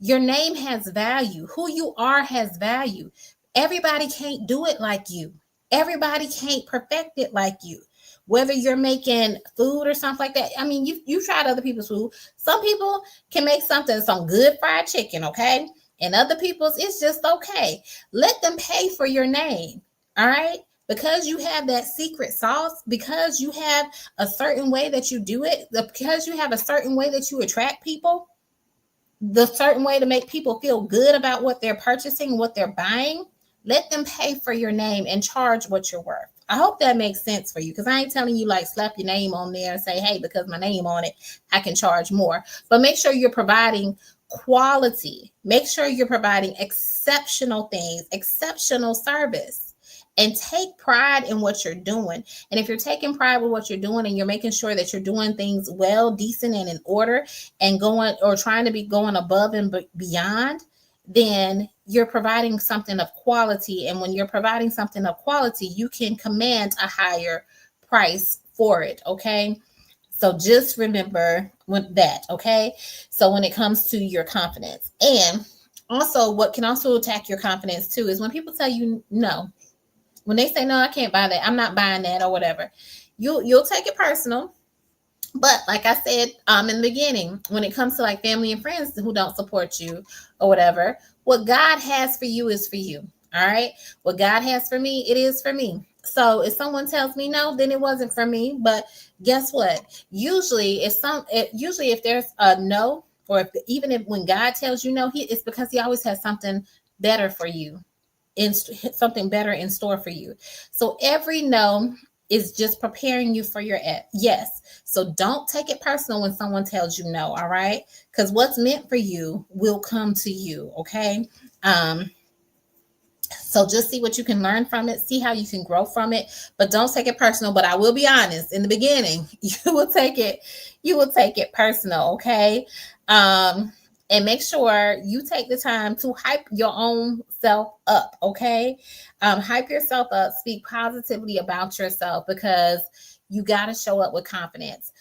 S1: Your name has value. Who you are has value. Everybody can't do it like you. Everybody can't perfect it like you. Whether you're making food or something like that. I mean, you tried other people's food. Some people can make some good fried chicken, okay? And other people's it's just okay. Let them pay for your name. All right? Because you have that secret sauce, because you have a certain way that you do it, because you have a certain way that you attract people, the certain way to make people feel good about what they're purchasing, what they're buying, let them pay for your name and charge what you're worth. I hope that makes sense for you, because I ain't telling you like slap your name on there and say, hey, because my name on it, I can charge more. But make sure you're providing quality. Make sure you're providing exceptional things, exceptional service. And take pride in what you're doing. And if you're taking pride with what you're doing and you're making sure that you're doing things well, decent, and in order, and going or trying to be going above and beyond, then you're providing something of quality. And when you're providing something of quality, you can command a higher price for it. Okay. So just remember that. Okay. So when it comes to your confidence, and also what can also attack your confidence too is when people tell you no. When they say no, I can't buy that, I'm not buying that, or whatever, you'll take it personal. But like I said in the beginning, when it comes to like family and friends who don't support you or whatever, what God has for you is for you. All right. What God has for me, it is for me. So if someone tells me no, then it wasn't for me. But guess what? Usually if there's a no, or if, even if when God tells you no, it's because he always has something better for you, in something better in store for you. So every no is just preparing you for your yes. So don't take it personal when someone tells you no, all right? Because what's meant for you will come to you, okay? Um, so just see what you can learn from it, see how you can grow from it, but don't take it personal. But I will be honest, in the beginning, you will take it personal, okay? Um, and make sure you take the time to hype your own self up, okay? Hype yourself up, speak positively about yourself, because you got to show up with confidence.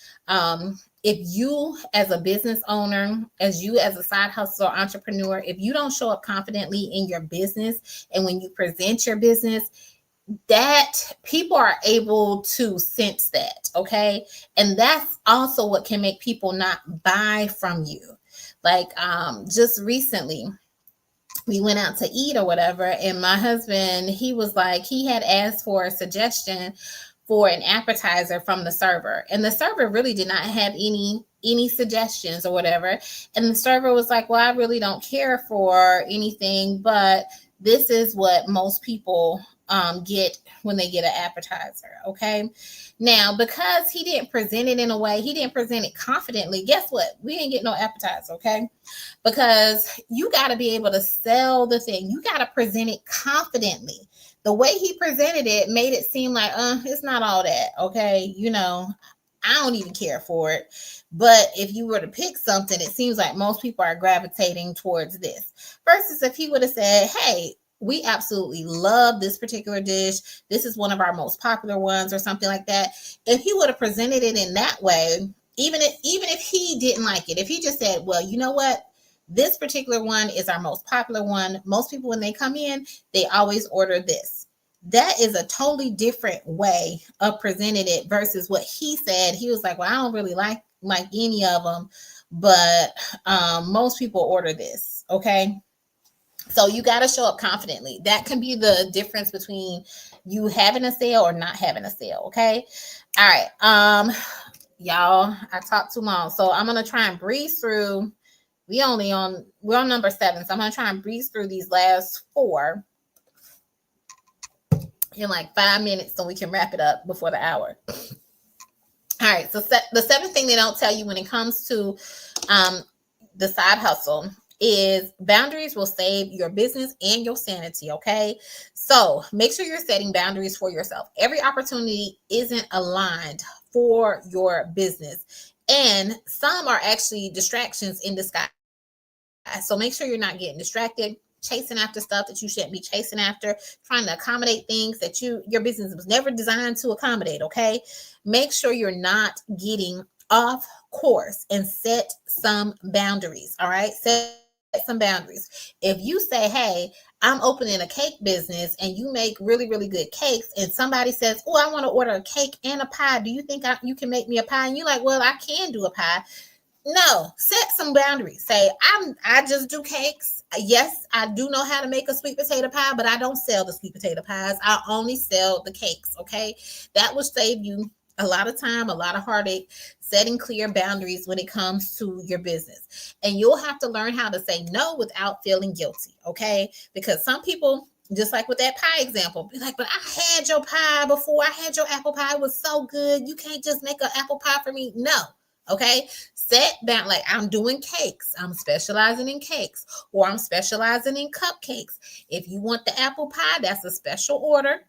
S1: If you as a business owner, as you as a side hustle or entrepreneur, if you don't show up confidently in your business and when you present your business, that people are able to sense that, okay? And that's also what can make people not buy from you. Like just recently we went out to eat or whatever, and my husband, he was like, he had asked for a suggestion for an appetizer from the server, and the server really did not have any suggestions or whatever. And the server was like, well, I really don't care for anything, but this is what most people get when they get an appetizer. Okay. Now, because he didn't present it in a way, he didn't present it confidently, guess what? We didn't get no appetizer. Okay. Because you got to be able to sell the thing. You got to present it confidently. The way he presented it made it seem like, it's not all that. Okay. I don't even care for it. But if you were to pick something, it seems like most people are gravitating towards this. Versus if he would have said, hey, we absolutely love this particular dish. This is one of our most popular ones, or something like that. If he would have presented it in that way, even if he didn't like it, if he just said, well, you know what? This particular one is our most popular one. Most people, when they come in, they always order this. That is a totally different way of presenting it versus what he said. He was like, well, I don't really like any of them, but most people order this. Okay. So you got to show up confidently. That can be the difference between you having a sale or not having a sale. Okay. All right. Y'all, I talked too long. So I'm going to try and breeze through. We're on number 7. So I'm going to try and breeze through these last 4 in like 5 minutes so we can wrap it up before the hour. All right. So the 7th thing they don't tell you when it comes to the side hustle is boundaries will save your business and your sanity. Okay. So make sure you're setting boundaries for yourself. Every opportunity isn't aligned for your business, and some are actually distractions in disguise. So make sure you're not getting distracted, chasing after stuff that you shouldn't be chasing after, trying to accommodate things that your business was never designed to accommodate. Okay. Make sure you're not getting off course and set some boundaries. All right. Set some boundaries. If you say, hey, I'm opening a cake business and you make really, really good cakes, and somebody says, oh, I want to order a cake and a pie. Do you think you can make me a pie? And you're like, well, I can do a pie. No, set some boundaries. Say, I just do cakes. Yes, I do know how to make a sweet potato pie, but I don't sell the sweet potato pies. I only sell the cakes. Okay. That will save you a lot of time, a lot of heartache, setting clear boundaries when it comes to your business. And you'll have to learn how to say no without feeling guilty. Okay. Because some people, just like with that pie example, be like, but I had your pie before. I had your apple pie. It was so good. You can't just make an apple pie for me. No. Okay. Set down, like, I'm doing cakes. I'm specializing in cakes, or I'm specializing in cupcakes. If you want the apple pie, that's a special order.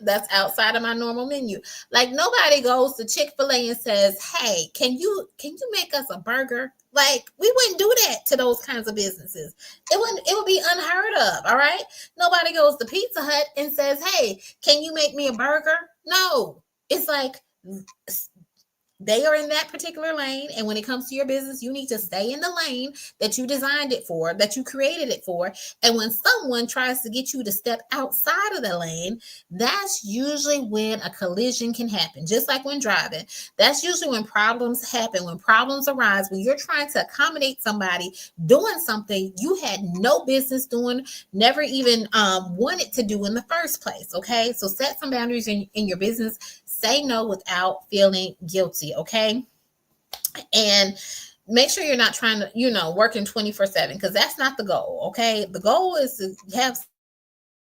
S1: That's outside of my normal menu. Like nobody goes to Chick-fil-A and says, "Hey, can you make us a burger?" Like we wouldn't do that to those kinds of businesses. It would be unheard of, all right? Nobody goes to Pizza Hut and says, "Hey, can you make me a burger?" No. It's like they are in that particular lane. And when it comes to your business, you need to stay in the lane that you designed it for, that you created it for. And when someone tries to get you to step outside of the lane, that's usually when a collision can happen. Just like when driving, that's usually when problems happen, when problems arise, when you're trying to accommodate somebody doing something you had no business doing, never even wanted to do in the first place. Okay. So set some boundaries in your business. Say no without feeling guilty, okay? And make sure you're not trying to, working 24/7 because that's not the goal, okay? The goal is to have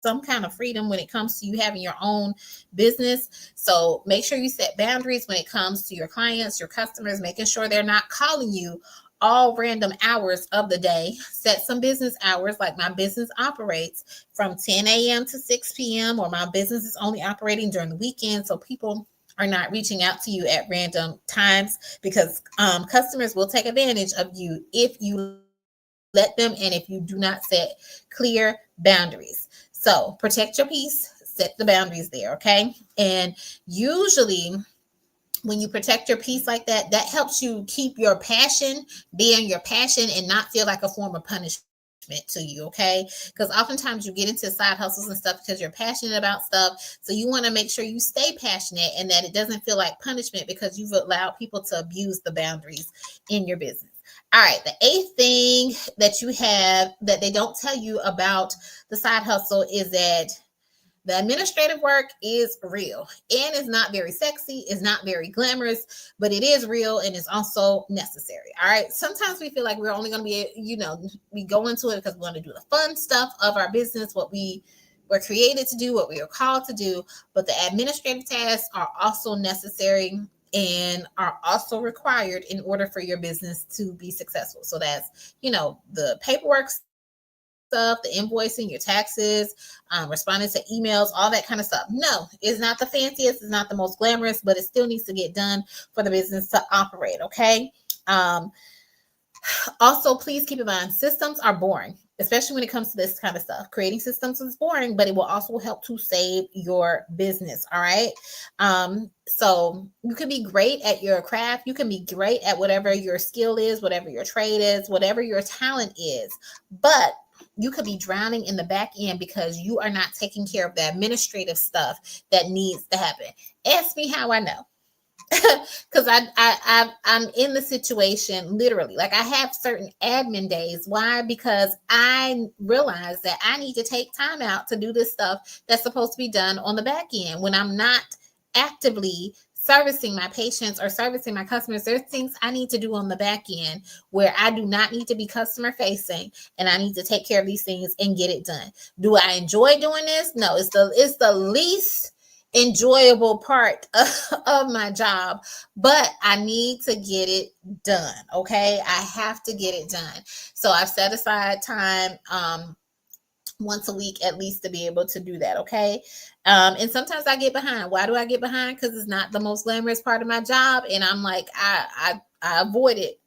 S1: some kind of freedom when it comes to you having your own business. So make sure you set boundaries when it comes to your clients, your customers, making sure they're not calling you all random hours of the day. Set some business hours, like my business operates from 10 a.m. to 6 p.m., or my business is only operating during the weekend. So people are not reaching out to you at random times because customers will take advantage of you if you let them and if you do not set clear boundaries. So protect your peace, set the boundaries there, okay? And usually when you protect your peace like that, that helps you keep your passion being your passion and not feel like a form of punishment to you, okay? Because oftentimes you get into side hustles and stuff because you're passionate about stuff. So you want to make sure you stay passionate and that it doesn't feel like punishment because you've allowed people to abuse the boundaries in your business. All right, the eighth thing that you have that they don't tell you about the side hustle is that the administrative work is real and it's not very sexy, it's not very glamorous, but it is real and it's also necessary. All right. Sometimes we feel like we're only going to be, we go into it because we want to do the fun stuff of our business, what we were created to do, what we are called to do. But the administrative tasks are also necessary and are also required in order for your business to be successful. So that's, the paperwork stuff, the invoicing, your taxes, responding to emails, all that kind of stuff. No, it's not the fanciest, it's not the most glamorous, but it still needs to get done for the business to operate. Okay. Um, Also, please keep in mind systems are boring, especially when it comes to this kind of stuff. Creating systems is boring, but it will also help to save your business. All right. So you can be great at your craft. You can be great at whatever your skill is, whatever your trade is, whatever your talent is. But you could be drowning in the back end because you are not taking care of the administrative stuff that needs to happen. Ask me how I know. Because I'm in the situation literally. Like I have certain admin days. Why? Because I realize that I need to take time out to do this stuff that's supposed to be done on the back end when I'm not actively servicing my patients or servicing my customers. There's things I need to do on the back end where I do not need to be customer facing, and I need to take care of these things and get it done. Do I enjoy doing this? No, it's the least enjoyable part of my job, but I need to get it done. Okay. I have to get it done. So I've set aside time once a week at least to be able to do that. Okay. And sometimes I get behind. Why do I get behind? Because it's not the most glamorous part of my job. And I'm like, I avoid it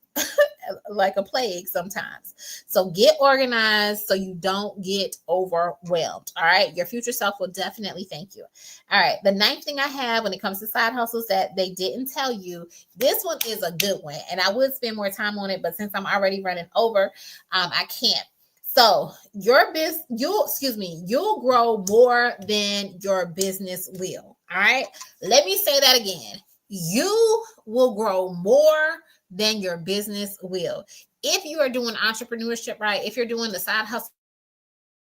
S1: like a plague sometimes. So get organized so you don't get overwhelmed. All right. Your future self will definitely thank you. All right. The ninth thing I have when it comes to side hustles that they didn't tell you, this one is a good one. And I would spend more time on it, but since I'm already running over, I can't. So your business, you'll grow more than your business will. All right. Let me say that again. You will grow more than your business will. If you are doing entrepreneurship right, if you're doing the side hustle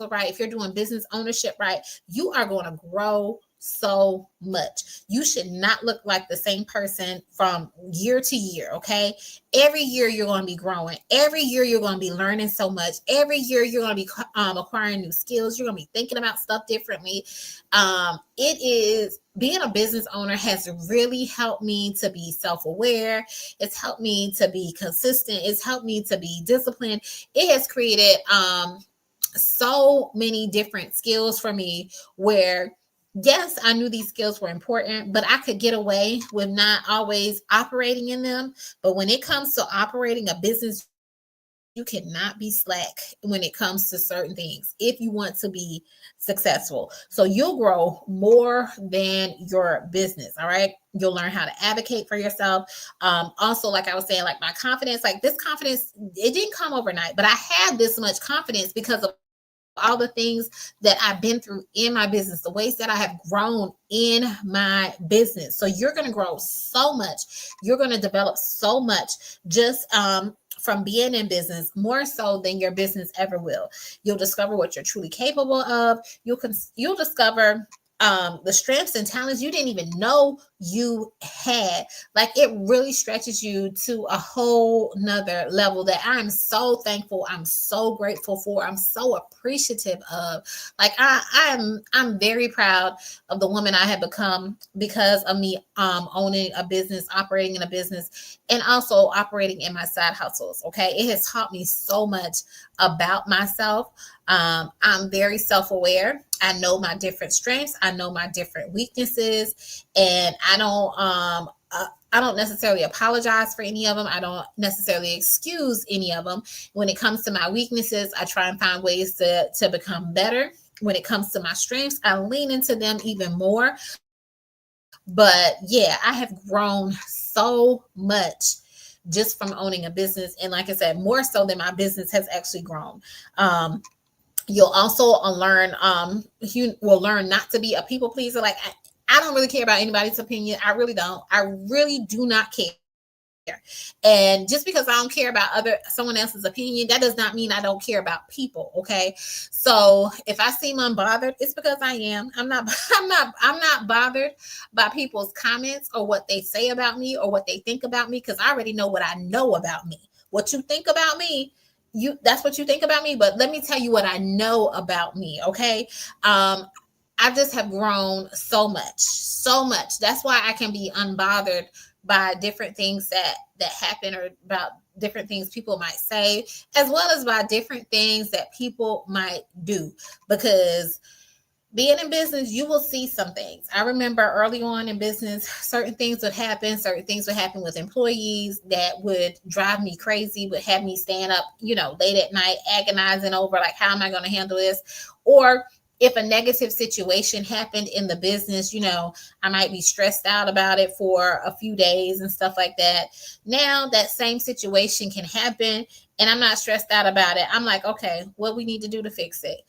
S1: right, if you're doing business ownership right, you are going to grow so much. You should not look like the same person from year to year, okay? Every year you're going to be growing. Every year you're going to be learning so much. Every year you're going to be acquiring new skills. You're going to be thinking about stuff differently. It is being a business owner has really helped me to be self-aware. It's helped me to be consistent. It's helped me to be disciplined. It has created so many different skills for me where Yes, I knew these skills were important, but I could get away with not always operating in them. But when it comes to operating a business, you cannot be slack when it comes to certain things if you want to be successful. So you'll grow more than your business. All right. You'll learn how to advocate for yourself. Also, like I was saying, like my confidence, like this confidence, it didn't come overnight, but I had this much confidence because of all the things that I've been through in my business, the ways that I have grown in my business. So you're going to grow so much. You're going to develop so much just from being in business, more so than your business ever will. You'll discover what you're truly capable of. You'll discover the strengths and talents you didn't even know you had. Like it really stretches you to a whole nother level that I'm so thankful, I'm so grateful for, I'm so appreciative of. Like I'm very proud of the woman I have become because of me owning a business, operating in a business, and also operating in my side hustles. Okay, it has taught me so much about myself. I'm very self-aware. I know my different strengths. I know my different weaknesses, and I don't necessarily apologize for any of them. I don't necessarily excuse any of them. When it comes to my weaknesses, I try and find ways to become better. When it comes to my strengths, I lean into them even more. But yeah, I have grown so much just from owning a business. And like I said, more so than my business has actually grown. Um, you'll also you will learn not to be a people pleaser. Like I don't really care about anybody's opinion. I really don't. I really do not care. And just because I don't care about someone else's opinion, that does not mean I don't care about people. Okay. So if I seem unbothered, it's because I am. I'm not bothered by people's comments or what they say about me or what they think about me, because I already know what I know about me. What you think about me, that's what you think about me. But let me tell you what I know about me. Okay. I just have grown so much, so much. That's why I can be unbothered by different things that happen, or about different things people might say, as well as by different things that people might do. Because being in business, you will see some things. I remember early on in business, certain things would happen with employees that would drive me crazy, would have me staying up, late at night, agonizing over like, how am I going to handle this? Or if a negative situation happened in the business, I might be stressed out about it for a few days and stuff like that. Now that same situation can happen and I'm not stressed out about it. I'm like, okay, what we need to do to fix it?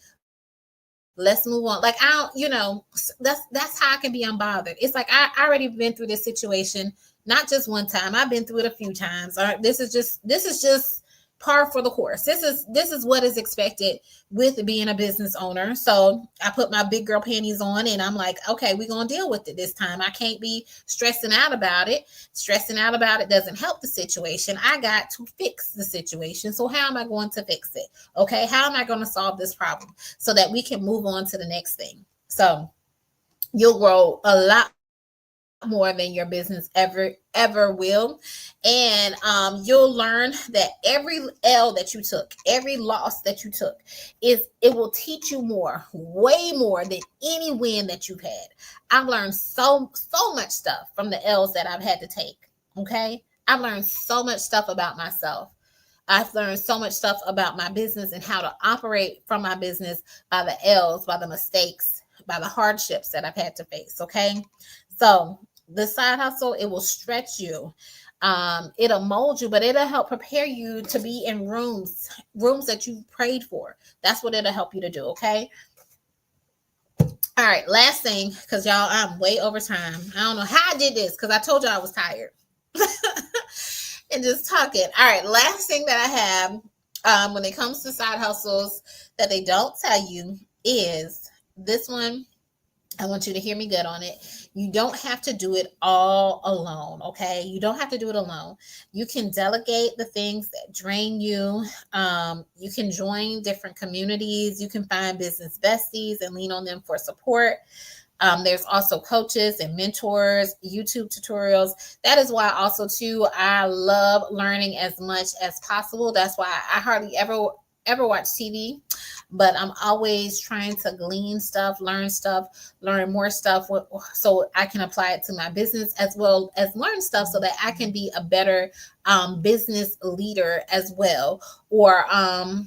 S1: Let's move on. Like I don't, that's how I can be unbothered. It's like I already been through this situation, not just one time. I've been through it a few times. All right, this is just par for the course. This is what is expected with being a business owner. So I put my big girl panties on and I'm like, okay, we're gonna deal with it this time. I can't be stressing out about it. Stressing out about it doesn't help the situation. I got to fix the situation. So how am I going to fix it? Okay, how am I going to solve this problem so that we can move on to the next thing? So you'll grow a lot more than your business ever will. And you'll learn that every L that you took, every loss that you took, it will teach you more, way more than any win that you've had. I've learned so much stuff from the L's that I've had to take. Okay, I've learned so much stuff about myself. I've learned so much stuff about my business and how to operate from my business by the L's, by the mistakes, by the hardships that I've had to face. Okay. So the side hustle, it will stretch you. It'll mold you, but it'll help prepare you to be in rooms that you prayed for. That's what it'll help you to do. Okay. All right. Last thing, because y'all, I'm way over time. I don't know how I did this because I told you I was tired. And just talking. All right, last thing that I have when it comes to side hustles that they don't tell you is this one. I want you to hear me good on it. You don't have to do it all alone, okay? You don't have to do it alone. You can delegate the things that drain you. You can join different communities. You can find business besties and lean on them for support. There's also coaches and mentors, YouTube tutorials. That is why also too, I love learning as much as possible. That's why I hardly ever watch TV but I'm always trying to glean stuff, learn more stuff so I can apply it to my business, as well as learn stuff so that I can be a better business leader as well, or I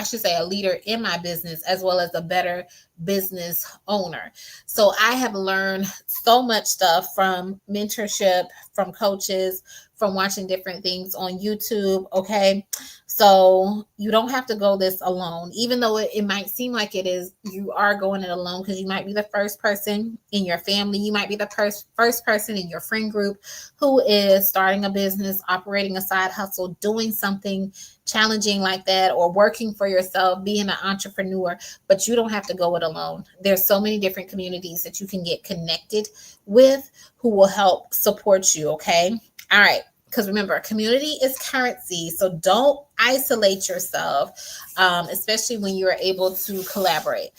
S1: should say a leader in my business, as well as a better business owner. So I have learned so much stuff from mentorship, from coaches, from watching different things on YouTube. Okay. So you don't have to go this alone, even though it might seem like it is. You are going it alone because you might be the first person in your family. You might be the first person in your friend group who is starting a business, operating a side hustle, doing something challenging like that, or working for yourself, being an entrepreneur. But you don't have to go it alone. There's so many different communities that you can get connected with who will help support you. Okay. All right. Because remember, community is currency. So don't isolate yourself, especially when you're able to collaborate.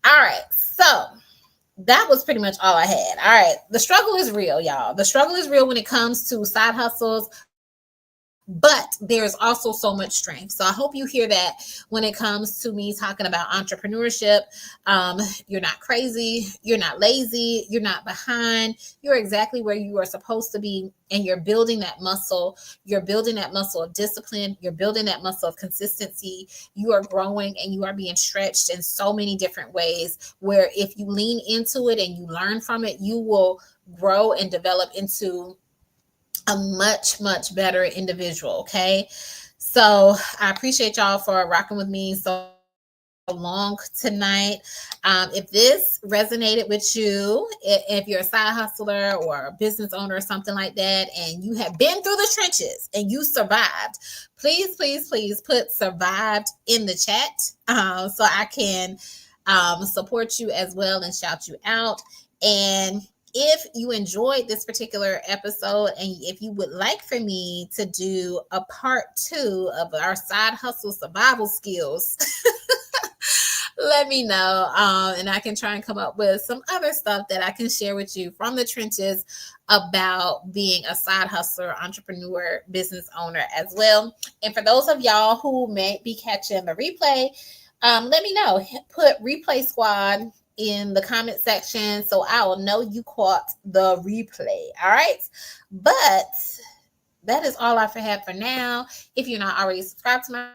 S1: All right. So that was pretty much all I had. All right. The struggle is real, y'all. The struggle is real when it comes to side hustles, but there's also so much strength. So I hope you hear that when it comes to me talking about entrepreneurship. You're not crazy, you're not lazy, you're not behind. You're exactly where you are supposed to be, and you're building that muscle. You're building that muscle of discipline. You're building that muscle of consistency. You are growing and you are being stretched in so many different ways, where if you lean into it and you learn from it, you will grow and develop into a much, much better individual. Okay. So I appreciate y'all for rocking with me so long tonight. If this resonated with you, if you're a side hustler or a business owner or something like that, and you have been through the trenches and you survived, please put survived in the chat, so I can support you as well and shout you out. And if you enjoyed this particular episode, and if you would like for me to do a part 2 of our side hustle survival skills, let me know. And I can try and come up with some other stuff that I can share with you from the trenches about being a side hustler, entrepreneur, business owner as well. And for those of y'all who may be catching the replay, let me know. Put replay squad in the comment section so I will know you caught the replay. All right. But that is all I have for now. If you're not already subscribed to my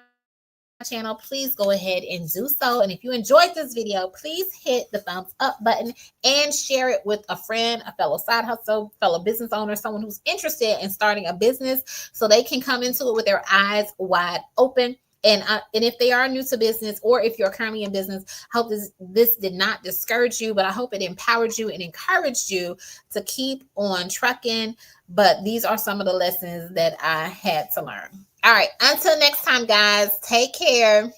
S1: channel, please go ahead and do so. And if you enjoyed this video, please hit the thumbs up button and share it with a friend, a fellow side hustle, fellow business owner, someone who's interested in starting a business, so they can come into it with their eyes wide open. And if they are new to business, or if you're currently in business, I hope this did not discourage you, but I hope it empowered you and encouraged you to keep on trucking. But these are some of the lessons that I had to learn. All right. Until next time, guys, take care.